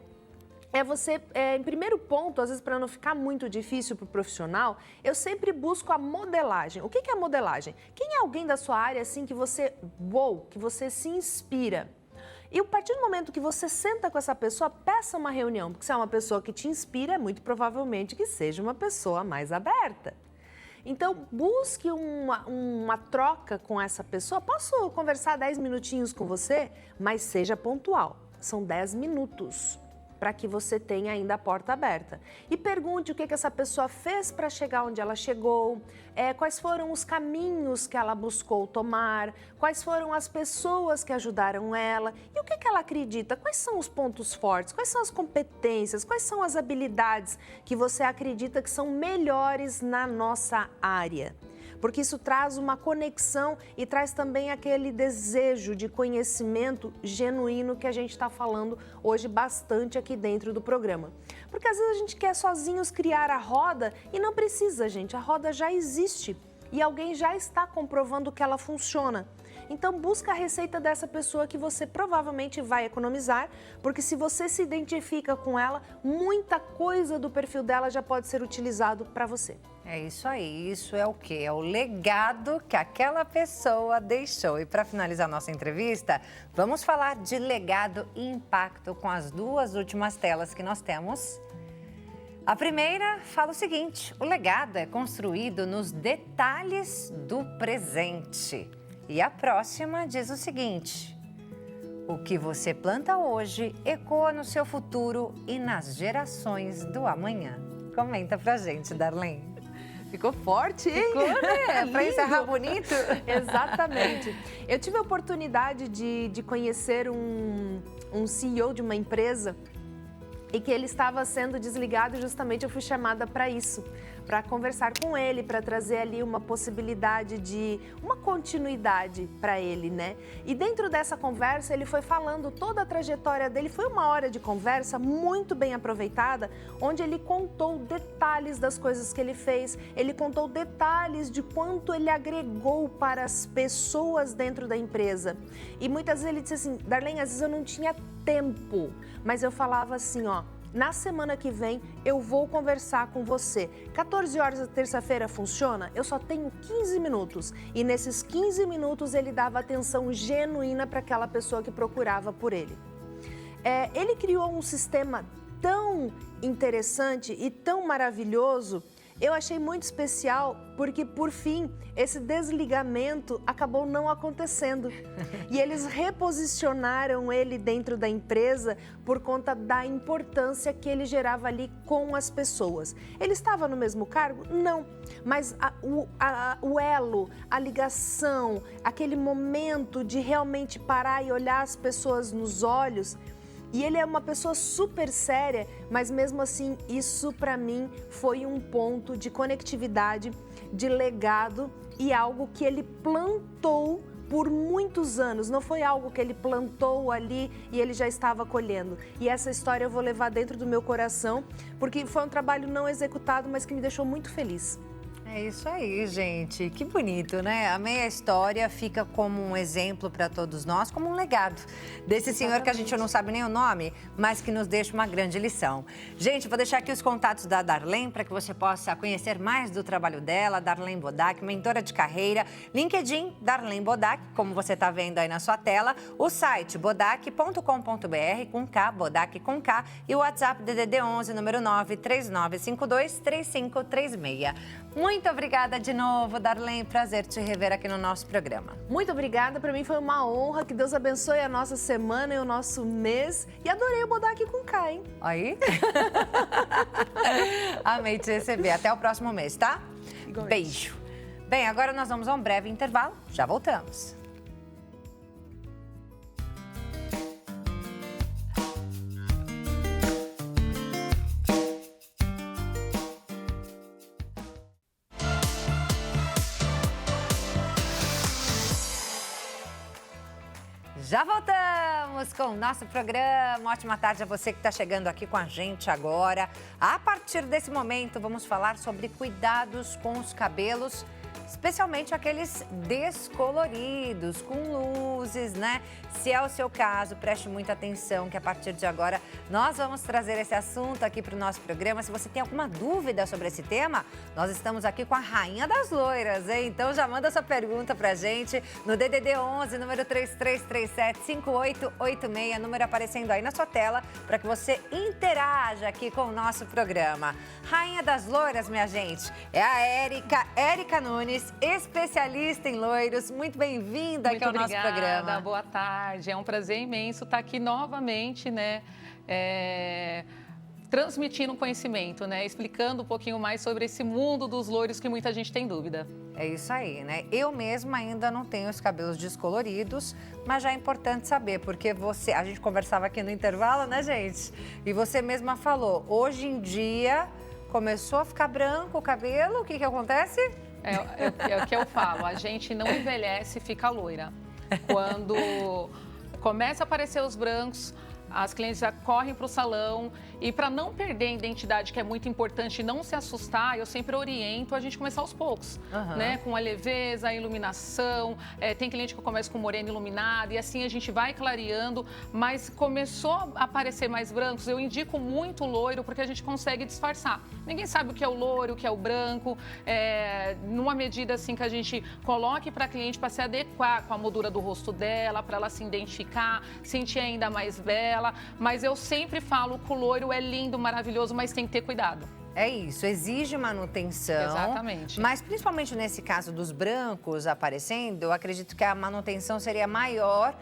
Você, em primeiro ponto, às vezes para não ficar muito difícil para o profissional, eu sempre busco a modelagem. O que é a modelagem? Quem é alguém da sua área assim que você se inspira? E a partir do momento que você senta com essa pessoa, peça uma reunião, porque se é uma pessoa que te inspira, é muito provavelmente que seja uma pessoa mais aberta. Então, busque uma troca com essa pessoa. Posso conversar 10 minutinhos com você? Mas seja pontual. São 10 minutos. Para que você tenha ainda a porta aberta. E pergunte o que essa pessoa fez para chegar onde ela chegou, quais foram os caminhos que ela buscou tomar, quais foram as pessoas que ajudaram ela e o que ela acredita, quais são os pontos fortes, quais são as competências, quais são as habilidades que você acredita que são melhores na nossa área. Porque isso traz uma conexão e traz também aquele desejo de conhecimento genuíno que a gente está falando hoje bastante aqui dentro do programa. Porque às vezes a gente quer sozinhos criar a roda e não precisa, gente, a roda já existe e alguém já está comprovando que ela funciona. Então, busca a receita dessa pessoa que você provavelmente vai economizar, porque se você se identifica com ela, muita coisa do perfil dela já pode ser utilizado para você. É isso aí, isso é o quê? É o legado que aquela pessoa deixou. E para finalizar nossa entrevista, vamos falar de legado e impacto com as 2 últimas telas que nós temos. A primeira fala o seguinte, o legado é construído nos detalhes do presente. E a próxima diz o seguinte, o que você planta hoje ecoa no seu futuro e nas gerações do amanhã. Comenta pra gente, Darlene. Ficou forte, hein? Ficou, né? Pra encerrar bonito. Exatamente. Eu tive a oportunidade de conhecer um um CEO de uma empresa, e que ele estava sendo desligado e justamente eu fui chamada para isso, para conversar com ele, para trazer ali uma possibilidade de uma continuidade para ele, né? E dentro dessa conversa ele foi falando toda a trajetória dele, foi uma hora de conversa muito bem aproveitada, onde ele contou detalhes das coisas que ele fez, ele contou detalhes de quanto ele agregou para as pessoas dentro da empresa. E muitas vezes ele disse assim, Darlene, às vezes eu não tinha tempo, mas eu falava assim, ó, na semana que vem eu vou conversar com você. 14 horas da terça-feira funciona? Eu só tenho 15 minutos. E nesses 15 minutos ele dava atenção genuína para aquela pessoa que procurava por ele. Ele criou um sistema tão interessante e tão maravilhoso. Eu achei muito especial porque, por fim, esse desligamento acabou não acontecendo. E eles reposicionaram ele dentro da empresa por conta da importância que ele gerava ali com as pessoas. Ele estava no mesmo cargo? Não. Mas o elo, a ligação, aquele momento de realmente parar e olhar as pessoas nos olhos. E ele é uma pessoa super séria, mas mesmo assim, isso para mim foi um ponto de conectividade, de legado e algo que ele plantou por muitos anos. Não foi algo que ele plantou ali e ele já estava colhendo. E essa história eu vou levar dentro do meu coração, porque foi um trabalho não executado, mas que me deixou muito feliz. É isso aí, gente. Que bonito, né? Amei a história, fica como um exemplo para todos nós, como um legado desse senhor que a gente não sabe nem o nome, mas que nos deixa uma grande lição. Gente, vou deixar aqui os contatos da Darlene para que você possa conhecer mais do trabalho dela, Darlene Bodac, mentora de carreira, LinkedIn, Darlene Bodac, como você está vendo aí na sua tela, o site bodac.com.br, com K, Bodac com K, e o WhatsApp DDD 11, número 939523536. Muito obrigada de novo, Darlene. Prazer te rever aqui no nosso programa. Muito obrigada. Para mim foi uma honra. Que Deus abençoe a nossa semana e o nosso mês. E adorei o Bodac com K, hein? Aí? Amei te receber. Até o próximo mês, tá? Igualmente. Beijo. Bem, agora nós vamos a um breve intervalo. Já voltamos. Já voltamos com o nosso programa. Ótima tarde a você que está chegando aqui com a gente agora. A partir desse momento, vamos falar sobre cuidados com os cabelos, especialmente aqueles descoloridos, com luzes, né? Se é o seu caso, preste muita atenção que a partir de agora nós vamos trazer esse assunto aqui para o nosso programa. Se você tem alguma dúvida sobre esse tema, nós estamos aqui com a Rainha das Loiras, hein? Então já manda sua pergunta pra gente no DDD 11, número 3337-5886, número aparecendo aí na sua tela, para que você interaja aqui com o nosso programa. Rainha das Loiras, minha gente, é a Érica Nunes, especialista em loiros. Muito bem-vinda aqui ao nosso programa. Boa tarde. É um prazer imenso estar aqui novamente, né? Transmitindo conhecimento, né? Explicando um pouquinho mais sobre esse mundo dos loiros que muita gente tem dúvida. É isso aí, né? Eu mesma ainda não tenho os cabelos descoloridos, mas já é importante saber, porque a gente conversava aqui no intervalo, né, gente? E você mesma falou, hoje em dia começou a ficar branco o cabelo, o que acontece? É o que eu falo, a gente não envelhece e fica loira. Quando começa a aparecer os brancos, as clientes já correm para o salão e para não perder a identidade, que é muito importante, e não se assustar, eu sempre oriento a gente começar aos poucos, né? Com a leveza, a iluminação, tem cliente que começa com morena iluminada e assim a gente vai clareando, mas começou a aparecer mais brancos, eu indico muito loiro porque a gente consegue disfarçar. Ninguém sabe o que é o loiro, o que é o branco, numa medida assim que a gente coloque para a cliente para se adequar com a moldura do rosto dela, para ela se identificar, sentir ainda mais bela. Mas eu sempre falo que o loiro é lindo, maravilhoso, mas tem que ter cuidado. É isso, exige manutenção. Exatamente. Mas principalmente nesse caso dos brancos aparecendo, eu acredito que a manutenção seria maior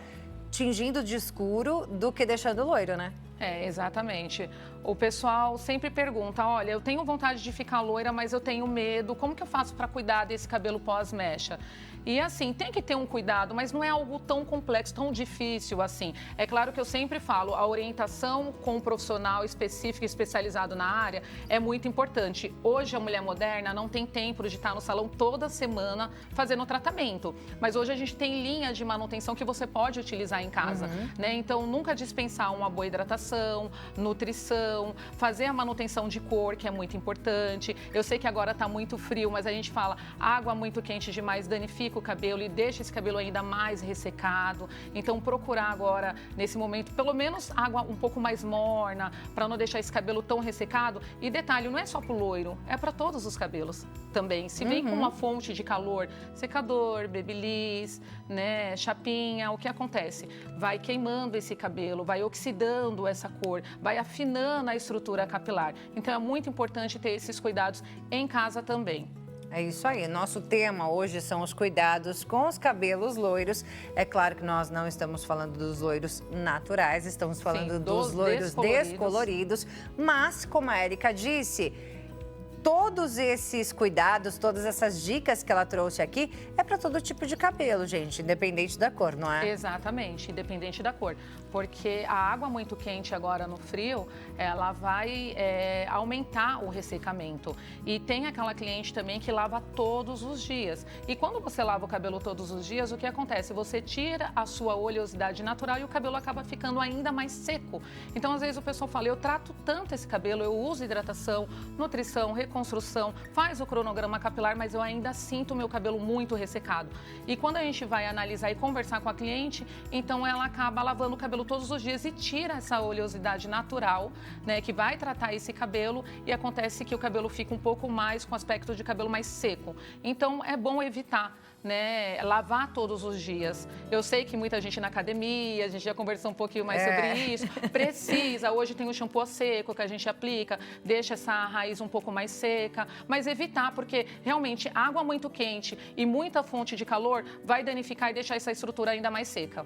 tingindo de escuro do que deixando loiro, né? Exatamente. O pessoal sempre pergunta, olha, eu tenho vontade de ficar loira, mas eu tenho medo, como que eu faço para cuidar desse cabelo pós-mecha? E assim, tem que ter um cuidado, mas não é algo tão complexo, tão difícil assim. É claro que eu sempre falo, a orientação com um profissional específico, especializado na área, é muito importante. Hoje a mulher moderna não tem tempo de estar no salão toda semana fazendo tratamento. Mas hoje a gente tem linhas de manutenção que você pode utilizar em casa, né? Então, nunca dispensar uma boa hidratação, nutrição, fazer a manutenção de cor, que é muito importante. Eu sei que agora está muito frio, mas a gente fala, água muito quente demais danifica o cabelo e deixa esse cabelo ainda mais ressecado. Então, procurar agora, nesse momento, pelo menos água um pouco mais morna, para não deixar esse cabelo tão ressecado. E detalhe, não é só para o loiro, é para todos os cabelos também. Se vem com uma fonte de calor, secador, babyliss, né, chapinha, o que acontece? Vai queimando esse cabelo, vai oxidando essa cor, vai afinando a estrutura capilar. Então, é muito importante ter esses cuidados em casa também. É isso aí. Nosso tema hoje são os cuidados com os cabelos loiros. É claro que nós não estamos falando dos loiros naturais, estamos falando dos loiros descoloridos. Mas, como a Érica disse, todos esses cuidados, todas essas dicas que ela trouxe aqui, é para todo tipo de cabelo, gente, independente da cor, não é? Exatamente, independente da cor. Porque a água muito quente agora no frio, ela vai aumentar o ressecamento. E tem aquela cliente também que lava todos os dias. E quando você lava o cabelo todos os dias, o que acontece? Você tira a sua oleosidade natural e o cabelo acaba ficando ainda mais seco. Então, às vezes o pessoal fala, eu trato tanto esse cabelo, eu uso hidratação, nutrição, reconstrução, faz o cronograma capilar, mas eu ainda sinto o meu cabelo muito ressecado. E quando a gente vai analisar e conversar com a cliente, então ela acaba lavando o cabelo todos os dias e tira essa oleosidade natural, né, que vai tratar esse cabelo e acontece que o cabelo fica um pouco mais com aspecto de cabelo mais seco. Então é bom evitar, né, lavar todos os dias. Eu sei que muita gente na academia, a gente já conversou um pouquinho mais sobre isso, precisa, hoje tem o shampoo a seco que a gente aplica, deixa essa raiz um pouco mais seca, mas evitar, porque realmente água muito quente e muita fonte de calor vai danificar e deixar essa estrutura ainda mais seca.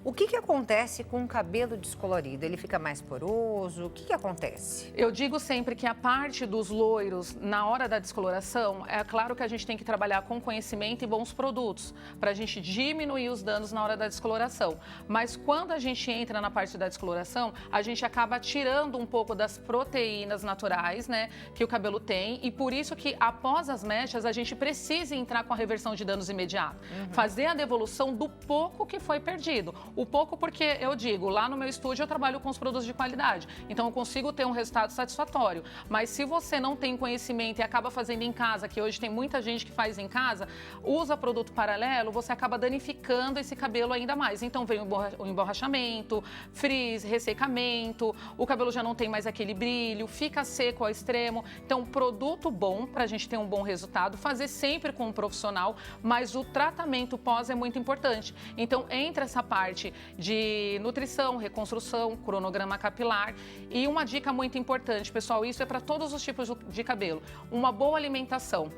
O que acontece com o cabelo descolorido? Ele fica mais poroso? O que acontece? Eu digo sempre que a parte dos loiros, na hora da descoloração, é claro que a gente tem que trabalhar com conhecimento e bons produtos, para a gente diminuir os danos na hora da descoloração. Mas quando a gente entra na parte da descoloração, a gente acaba tirando um pouco das proteínas naturais, né, que o cabelo tem, e por isso que após as mechas, a gente precisa entrar com a reversão de danos imediatos. Fazer a devolução do pouco que foi perdido. O pouco porque, eu digo, lá no meu estúdio eu trabalho com os produtos de qualidade, então eu consigo ter um resultado satisfatório. Mas se você não tem conhecimento e acaba fazendo em casa, que hoje tem muita gente que faz em casa, usa produto paralelo, você acaba danificando esse cabelo ainda mais. Então vem o emborrachamento, frizz, ressecamento, o cabelo já não tem mais aquele brilho, fica seco ao extremo. Então, produto bom para a gente ter um bom resultado, fazer sempre com um profissional, mas o tratamento pós é muito importante. Então, entra essa parte de nutrição, reconstrução, cronograma capilar. E uma dica muito importante, pessoal, isso é para todos os tipos de cabelo. Uma boa alimentação,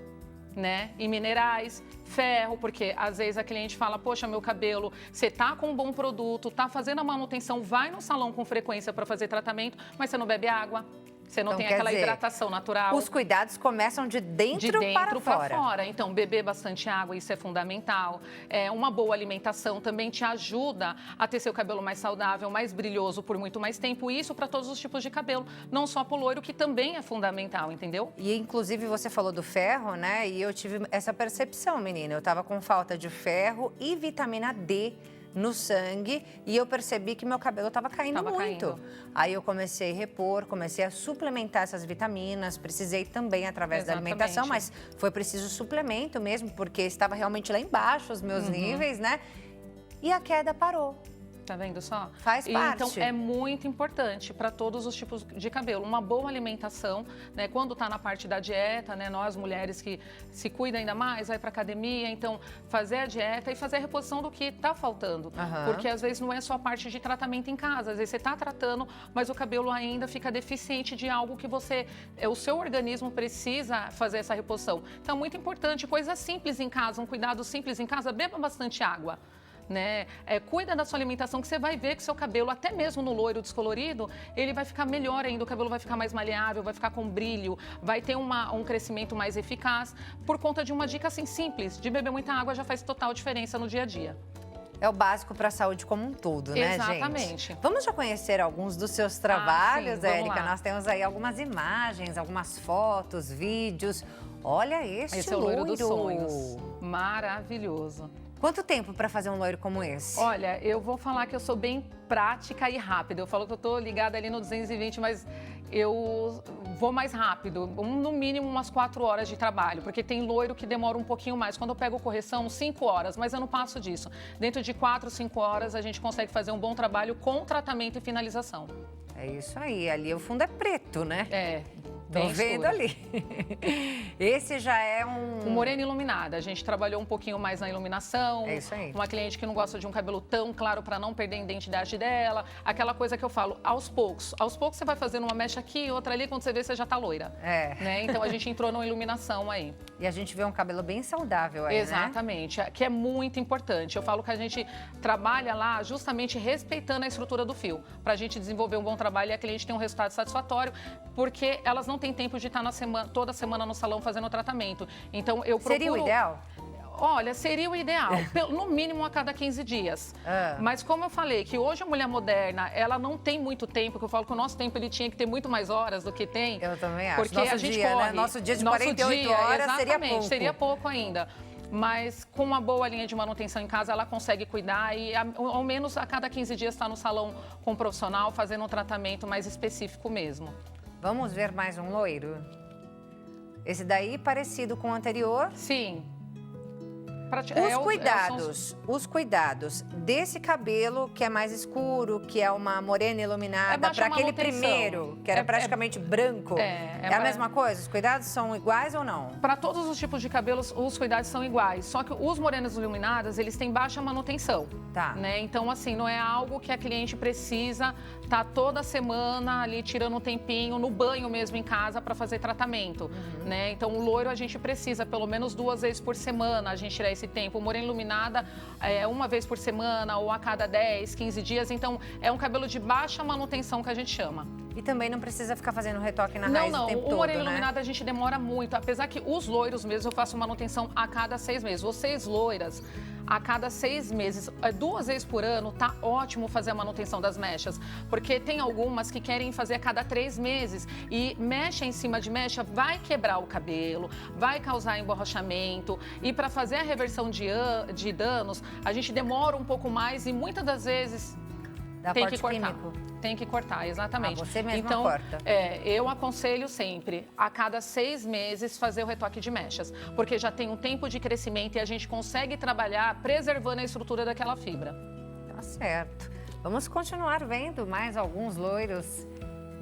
né? E minerais, ferro, porque às vezes a cliente fala, poxa, meu cabelo, você tá com um bom produto, tá fazendo a manutenção, vai no salão com frequência para fazer tratamento, mas você não bebe água. Você não tem aquela hidratação natural. Os cuidados começam de dentro para fora. Então, beber bastante água, isso é fundamental. Uma boa alimentação também te ajuda a ter seu cabelo mais saudável, mais brilhoso por muito mais tempo. Isso para todos os tipos de cabelo, não só para o loiro, que também é fundamental, entendeu? E, inclusive, você falou do ferro, né? E eu tive essa percepção, menina. Eu estava com falta de ferro e vitamina D no sangue e eu percebi que meu cabelo estava caindo muito. Aí eu comecei a repor, comecei a suplementar essas vitaminas, precisei também através da alimentação, mas foi preciso suplemento mesmo, porque estava realmente lá embaixo os meus níveis, né? E a queda parou. Tá vendo só? Faz parte. Então, é muito importante para todos os tipos de cabelo. Uma boa alimentação, né? Quando tá na parte da dieta, né? Nós, mulheres que se cuidam ainda mais, vai para academia, então fazer a dieta e fazer a reposição do que tá faltando. Porque às vezes não é só a parte de tratamento em casa. Às vezes você tá tratando, mas o cabelo ainda fica deficiente de algo que o seu organismo precisa fazer essa reposição. Então, é muito importante, coisas simples em casa, um cuidado simples em casa, beba bastante água. né? Cuida da sua alimentação, que você vai ver que seu cabelo, até mesmo no loiro descolorido, ele vai ficar melhor ainda, o cabelo vai ficar mais maleável, vai ficar com brilho, vai ter um crescimento mais eficaz, por conta de uma dica assim simples, de beber muita água já faz total diferença no dia a dia. É o básico para a saúde como um todo, né, Exatamente. gente? Vamos já conhecer alguns dos seus trabalhos, sim, Érica? lá. Nós temos aí algumas imagens, algumas fotos, vídeos. Olha Esse é o loiro dos sonhos. Maravilhoso. Quanto tempo para fazer um loiro como esse? Olha, eu vou falar que eu sou bem prática e rápida. Eu falo que eu tô ligada ali no 220, mas eu vou mais rápido, no mínimo umas 4 horas de trabalho, porque tem loiro que demora um pouquinho mais. Quando eu pego correção, 5 horas, mas eu não passo disso. Dentro de 4, 5 horas, a gente consegue fazer um bom trabalho com tratamento e finalização. É isso aí, ali o fundo é preto, né? Tô Bem vendo escuro. ali. Esse já é O morena iluminada, a gente trabalhou um pouquinho mais na iluminação. É isso aí. Uma cliente que não gosta de um cabelo tão claro para não perder a identidade dela. Aquela coisa que eu falo, aos poucos. Aos poucos você vai fazendo uma mecha aqui, outra ali, quando você vê, você já tá loira. Né? Então a gente entrou numa iluminação aí. E a gente vê um cabelo bem saudável aí, Exatamente, né? que é muito importante. Eu falo que a gente trabalha lá justamente respeitando a estrutura do fio, para a gente desenvolver um bom trabalho e a cliente ter um resultado satisfatório, porque elas não têm tempo de estar toda semana no salão fazendo o tratamento. Então eu procuro... Seria o ideal? Olha, seria o ideal, no mínimo a cada 15 dias. Mas como eu falei, que hoje a mulher moderna, ela não tem muito tempo, que eu falo que o nosso tempo ele tinha que ter muito mais horas do que tem. Eu também acho. Porque Nosso a gente dia, corre. Né? Nosso dia de 48 horas seria pouco. Seria pouco ainda. Mas com uma boa linha de manutenção em casa, ela consegue cuidar e ao menos a cada 15 dias está no salão com um profissional fazendo um tratamento mais específico mesmo. Vamos ver mais um loiro? Esse daí parecido com o anterior? Sim. Os cuidados desse cabelo que é mais escuro, que é uma morena iluminada, para aquele primeiro, que era praticamente branco. É a mesma coisa? Os cuidados são iguais ou não? Para todos os tipos de cabelos, os cuidados são iguais. Só que os morenos iluminadas, eles têm baixa manutenção. Tá. Né? Então, assim, não é algo que a cliente precisa estar toda semana ali tirando um tempinho, no banho mesmo em casa para fazer tratamento. Né? Então, o loiro a gente precisa pelo menos 2 vezes por semana a gente tirar esse tempo. O morena iluminada uma vez por semana ou a cada 10, 15 dias. Então, é um cabelo de baixa manutenção que a gente chama. E também não precisa ficar fazendo retoque na raiz o tempo todo, o moreno né? iluminado a gente demora muito. Apesar que os loiros mesmo eu faço manutenção a cada 6 meses. Vocês loiras, a cada 6 meses, 2 vezes por ano, tá ótimo fazer a manutenção das mechas. Porque tem algumas que querem fazer a cada 3 meses. E mecha em cima de mecha vai quebrar o cabelo, vai causar emborrachamento. E para fazer a reversão de danos, a gente demora um pouco mais e muitas das vezes tem que cortar. Químico. Tem que cortar, exatamente. Você mesma então, corta. Eu aconselho sempre, a cada 6 meses, fazer o retoque de mechas. Porque já tem um tempo de crescimento e a gente consegue trabalhar preservando a estrutura daquela fibra. Tá certo. Vamos continuar vendo mais alguns loiros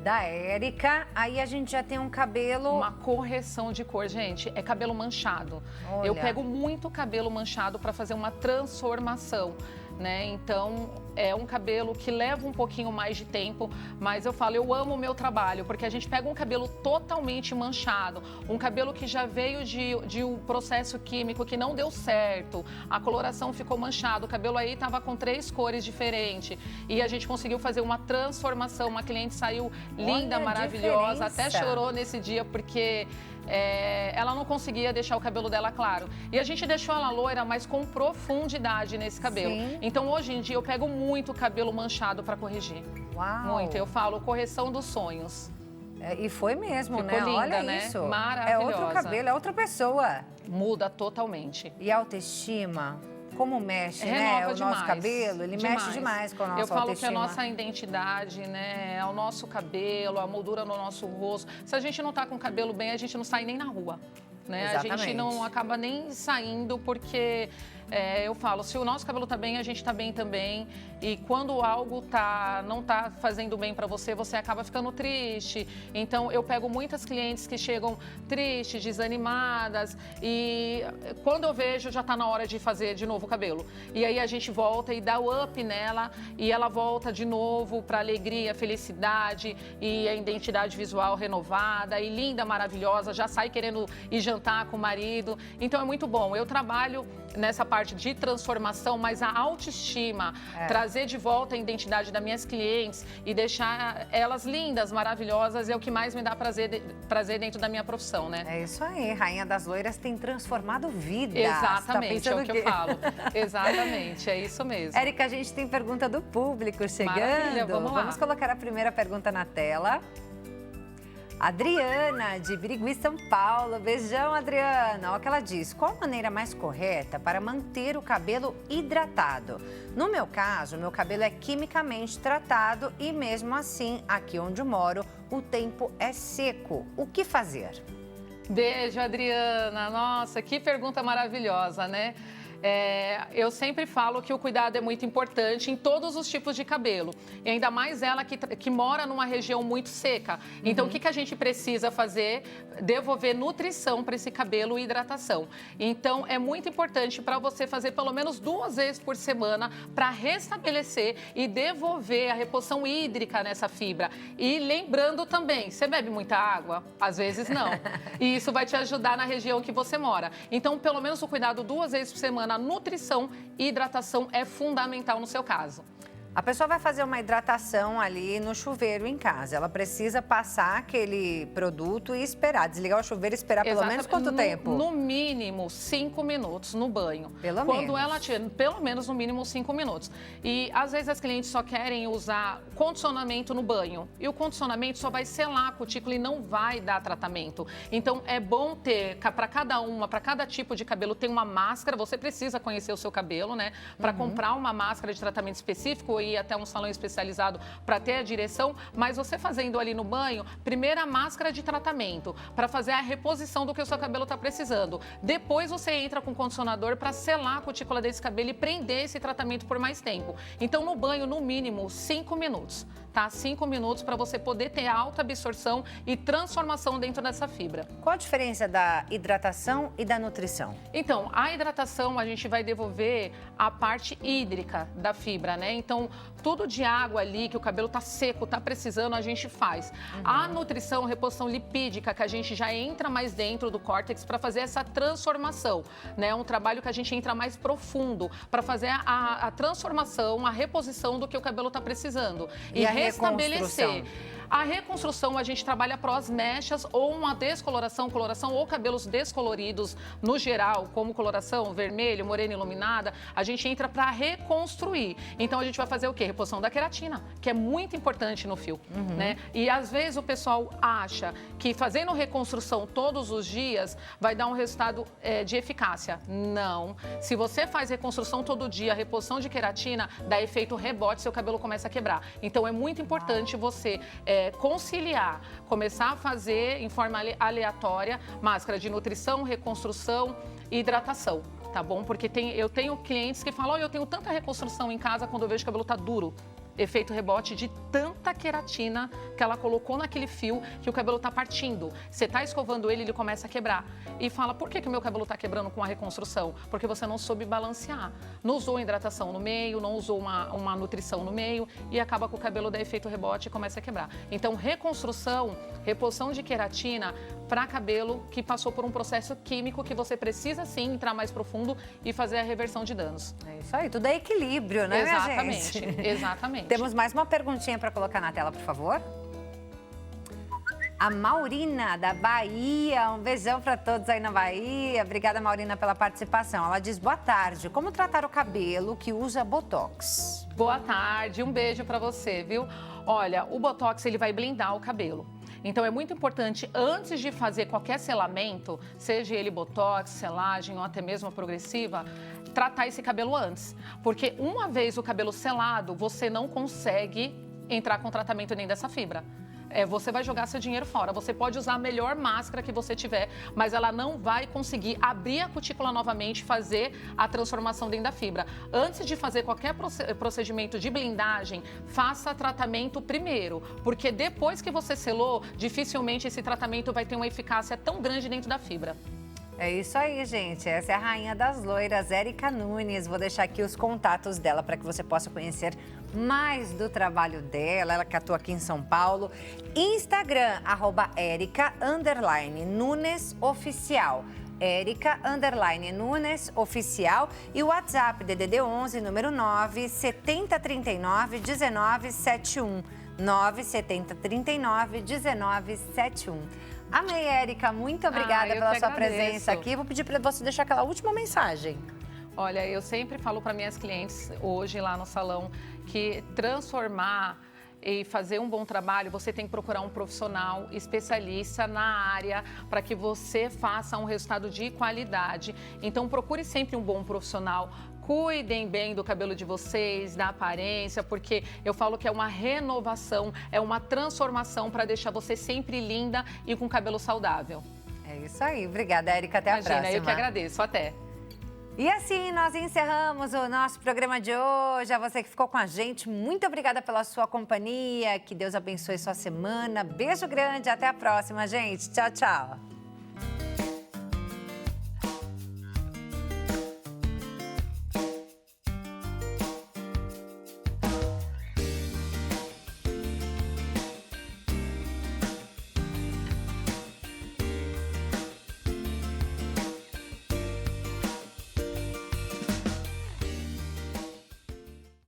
da Érica. Aí a gente já tem um cabelo... Uma correção de cor, gente. É cabelo manchado. Olha. Eu pego muito cabelo manchado para fazer uma transformação. Né? Então, é um cabelo que leva um pouquinho mais de tempo, mas eu falo, eu amo o meu trabalho, porque a gente pega um cabelo totalmente manchado, um cabelo que já veio de um processo químico que não deu certo, a coloração ficou manchada, o cabelo aí estava com 3 cores diferentes, e a gente conseguiu fazer uma transformação, uma cliente saiu linda, maravilhosa, até chorou nesse dia, porque... ela não conseguia deixar o cabelo dela claro. E a gente deixou ela loira, mas com profundidade nesse cabelo. Sim. Então, hoje em dia, eu pego muito cabelo manchado para corrigir. Uau! Muito. Eu falo correção dos sonhos. E foi mesmo, Ficou né? linda, Olha né? isso. Maravilhosa. É outro cabelo, é outra pessoa. Muda totalmente. E a autoestima, como mexe, Renova né? O demais, nosso cabelo, ele mexe demais com a nossa Eu falo autoestima. que a nossa identidade, né, é o nosso cabelo, a moldura no nosso rosto. Se a gente não tá com o cabelo bem, a gente não sai nem na rua. Né? A gente não acaba nem saindo porque eu falo, se o nosso cabelo tá bem, a gente tá bem também. E quando algo não tá fazendo bem para você, você acaba ficando triste. Então, eu pego muitas clientes que chegam tristes, desanimadas. E quando eu vejo, já tá na hora de fazer de novo o cabelo. E aí a gente volta e dá o up nela. E ela volta de novo para alegria, felicidade e a identidade visual renovada. E linda, maravilhosa, já sai querendo ir jantar com o marido. Então, é muito bom. Eu trabalho nessa parte parte de transformação, mas a autoestima, trazer de volta a identidade das minhas clientes e deixar elas lindas, maravilhosas, é o que mais me dá prazer dentro da minha profissão, né? É isso aí, Rainha das Loiras tem transformado vidas. Exatamente, tá é o que eu falo. Exatamente, é isso mesmo. Érica, a gente tem pergunta do público chegando. Maravilha, vamos lá. Vamos colocar a primeira pergunta na tela. Adriana, de Birigui, São Paulo. Beijão, Adriana. Olha o que ela diz. Qual a maneira mais correta para manter o cabelo hidratado? No meu caso, meu cabelo é quimicamente tratado e mesmo assim, aqui onde eu moro, o tempo é seco. O que fazer? Beijo, Adriana. Nossa, que pergunta maravilhosa, né? Eu sempre falo que o cuidado é muito importante em todos os tipos de cabelo. E ainda mais ela que mora numa região muito seca. Então, o que a gente precisa fazer? Devolver nutrição para esse cabelo e hidratação. Então, é muito importante para você fazer pelo menos 2 vezes por semana para restabelecer e devolver a reposição hídrica nessa fibra. E lembrando também, você bebe muita água? Às vezes não. E isso vai te ajudar na região que você mora. Então, pelo menos o cuidado 2 vezes por semana, a nutrição e hidratação é fundamental no seu caso. A pessoa vai fazer uma hidratação ali no chuveiro em casa. Ela precisa passar aquele produto e esperar. Desligar o chuveiro e esperar pelo menos quanto tempo? No mínimo 5 minutos no banho. Quando ela tira, pelo menos no mínimo 5 minutos. E às vezes as clientes só querem usar condicionamento no banho. E o condicionamento só vai selar a cutícula e não vai dar tratamento. Então é bom ter, para cada tipo de cabelo, tem uma máscara. Você precisa conhecer o seu cabelo, né? Para comprar uma máscara de tratamento específico, ir até um salão especializado para ter a direção, mas você fazendo ali no banho, primeiro a máscara de tratamento, para fazer a reposição do que o seu cabelo está precisando. Depois você entra com o condicionador para selar a cutícula desse cabelo e prender esse tratamento por mais tempo. Então, no banho, no mínimo, 5 minutos, tá? 5 minutos para você poder ter alta absorção e transformação dentro dessa fibra. Qual a diferença da hidratação e da nutrição? Então, a hidratação, a gente vai devolver a parte hídrica da fibra, né? Então, tudo de água ali, que o cabelo tá seco, tá precisando, a gente faz. A nutrição, reposição lipídica, que a gente já entra mais dentro do córtex para fazer essa transformação, né? É um trabalho que a gente entra mais profundo para fazer a transformação, a reposição do que o cabelo tá precisando. E a restabelecer. A reconstrução, a gente trabalha pós-mechas ou uma descoloração, coloração ou cabelos descoloridos no geral, como coloração vermelho, morena iluminada, a gente entra para reconstruir. Então, a gente vai fazer o quê? Reposição da queratina, que é muito importante no fio, né? E às vezes o pessoal acha que fazendo reconstrução todos os dias vai dar um resultado de eficácia. Não. Se você faz reconstrução todo dia, reposição de queratina, dá efeito rebote, seu cabelo começa a quebrar. Então, é muito importante você conciliar, começar a fazer em forma aleatória máscara de nutrição, reconstrução e hidratação, tá bom? Porque eu tenho clientes que falam, eu tenho tanta reconstrução em casa quando eu vejo que o cabelo tá duro. Efeito rebote de tanta queratina que ela colocou naquele fio que o cabelo tá partindo. Você tá escovando ele começa a quebrar. E fala, por que o meu cabelo tá quebrando com a reconstrução? Porque você não soube balancear. Não usou hidratação no meio, não usou uma nutrição no meio e acaba com o cabelo dar efeito rebote e começa a quebrar. Então, reconstrução, reposição de queratina para cabelo que passou por um processo químico que você precisa sim entrar mais profundo e fazer a reversão de danos. É isso aí, tudo é equilíbrio, né, exatamente, minha gente? Exatamente. Temos mais uma perguntinha para colocar na tela, por favor. A Maurina, da Bahia. Um beijão para todos aí na Bahia. Obrigada, Maurina, pela participação. Ela diz, boa tarde, como tratar o cabelo que usa Botox? Boa tarde, um beijo para você, viu? Olha, o Botox, ele vai blindar o cabelo. Então, é muito importante, antes de fazer qualquer selamento, seja ele Botox, selagem ou até mesmo a progressiva, tratar esse cabelo antes. Porque uma vez o cabelo selado, você não consegue entrar com tratamento nem dessa fibra. Você vai jogar seu dinheiro fora. Você pode usar a melhor máscara que você tiver, mas ela não vai conseguir abrir a cutícula novamente, fazer a transformação dentro da fibra. Antes de fazer qualquer procedimento de blindagem, faça tratamento primeiro, porque depois que você selou, dificilmente esse tratamento vai ter uma eficácia tão grande dentro da fibra. É isso aí, gente. Essa é a Rainha das Loiras, Érica Nunes. Vou deixar aqui os contatos dela para que você possa conhecer mais do trabalho dela. Ela que atua aqui em São Paulo. Instagram, @Erica_Nunes Oficial. Erica_Nunes Oficial e o WhatsApp DDD 11, número 9 7039 1971. 97039 1971. Amei, Érica. Muito obrigada pela sua presença aqui. Vou pedir para você deixar aquela última mensagem. Olha, eu sempre falo para minhas clientes hoje lá no salão que transformar e fazer um bom trabalho, você tem que procurar um profissional especialista na área para que você faça um resultado de qualidade. Então, procure sempre um bom profissional. Cuidem bem do cabelo de vocês, da aparência, porque eu falo que é uma renovação, é uma transformação para deixar você sempre linda e com cabelo saudável. É isso aí. Obrigada, Érica. Até a próxima. Imagina, eu que agradeço. Até. E assim nós encerramos o nosso programa de hoje. A você que ficou com a gente, muito obrigada pela sua companhia. Que Deus abençoe sua semana. Beijo grande, até a próxima, gente. Tchau, tchau.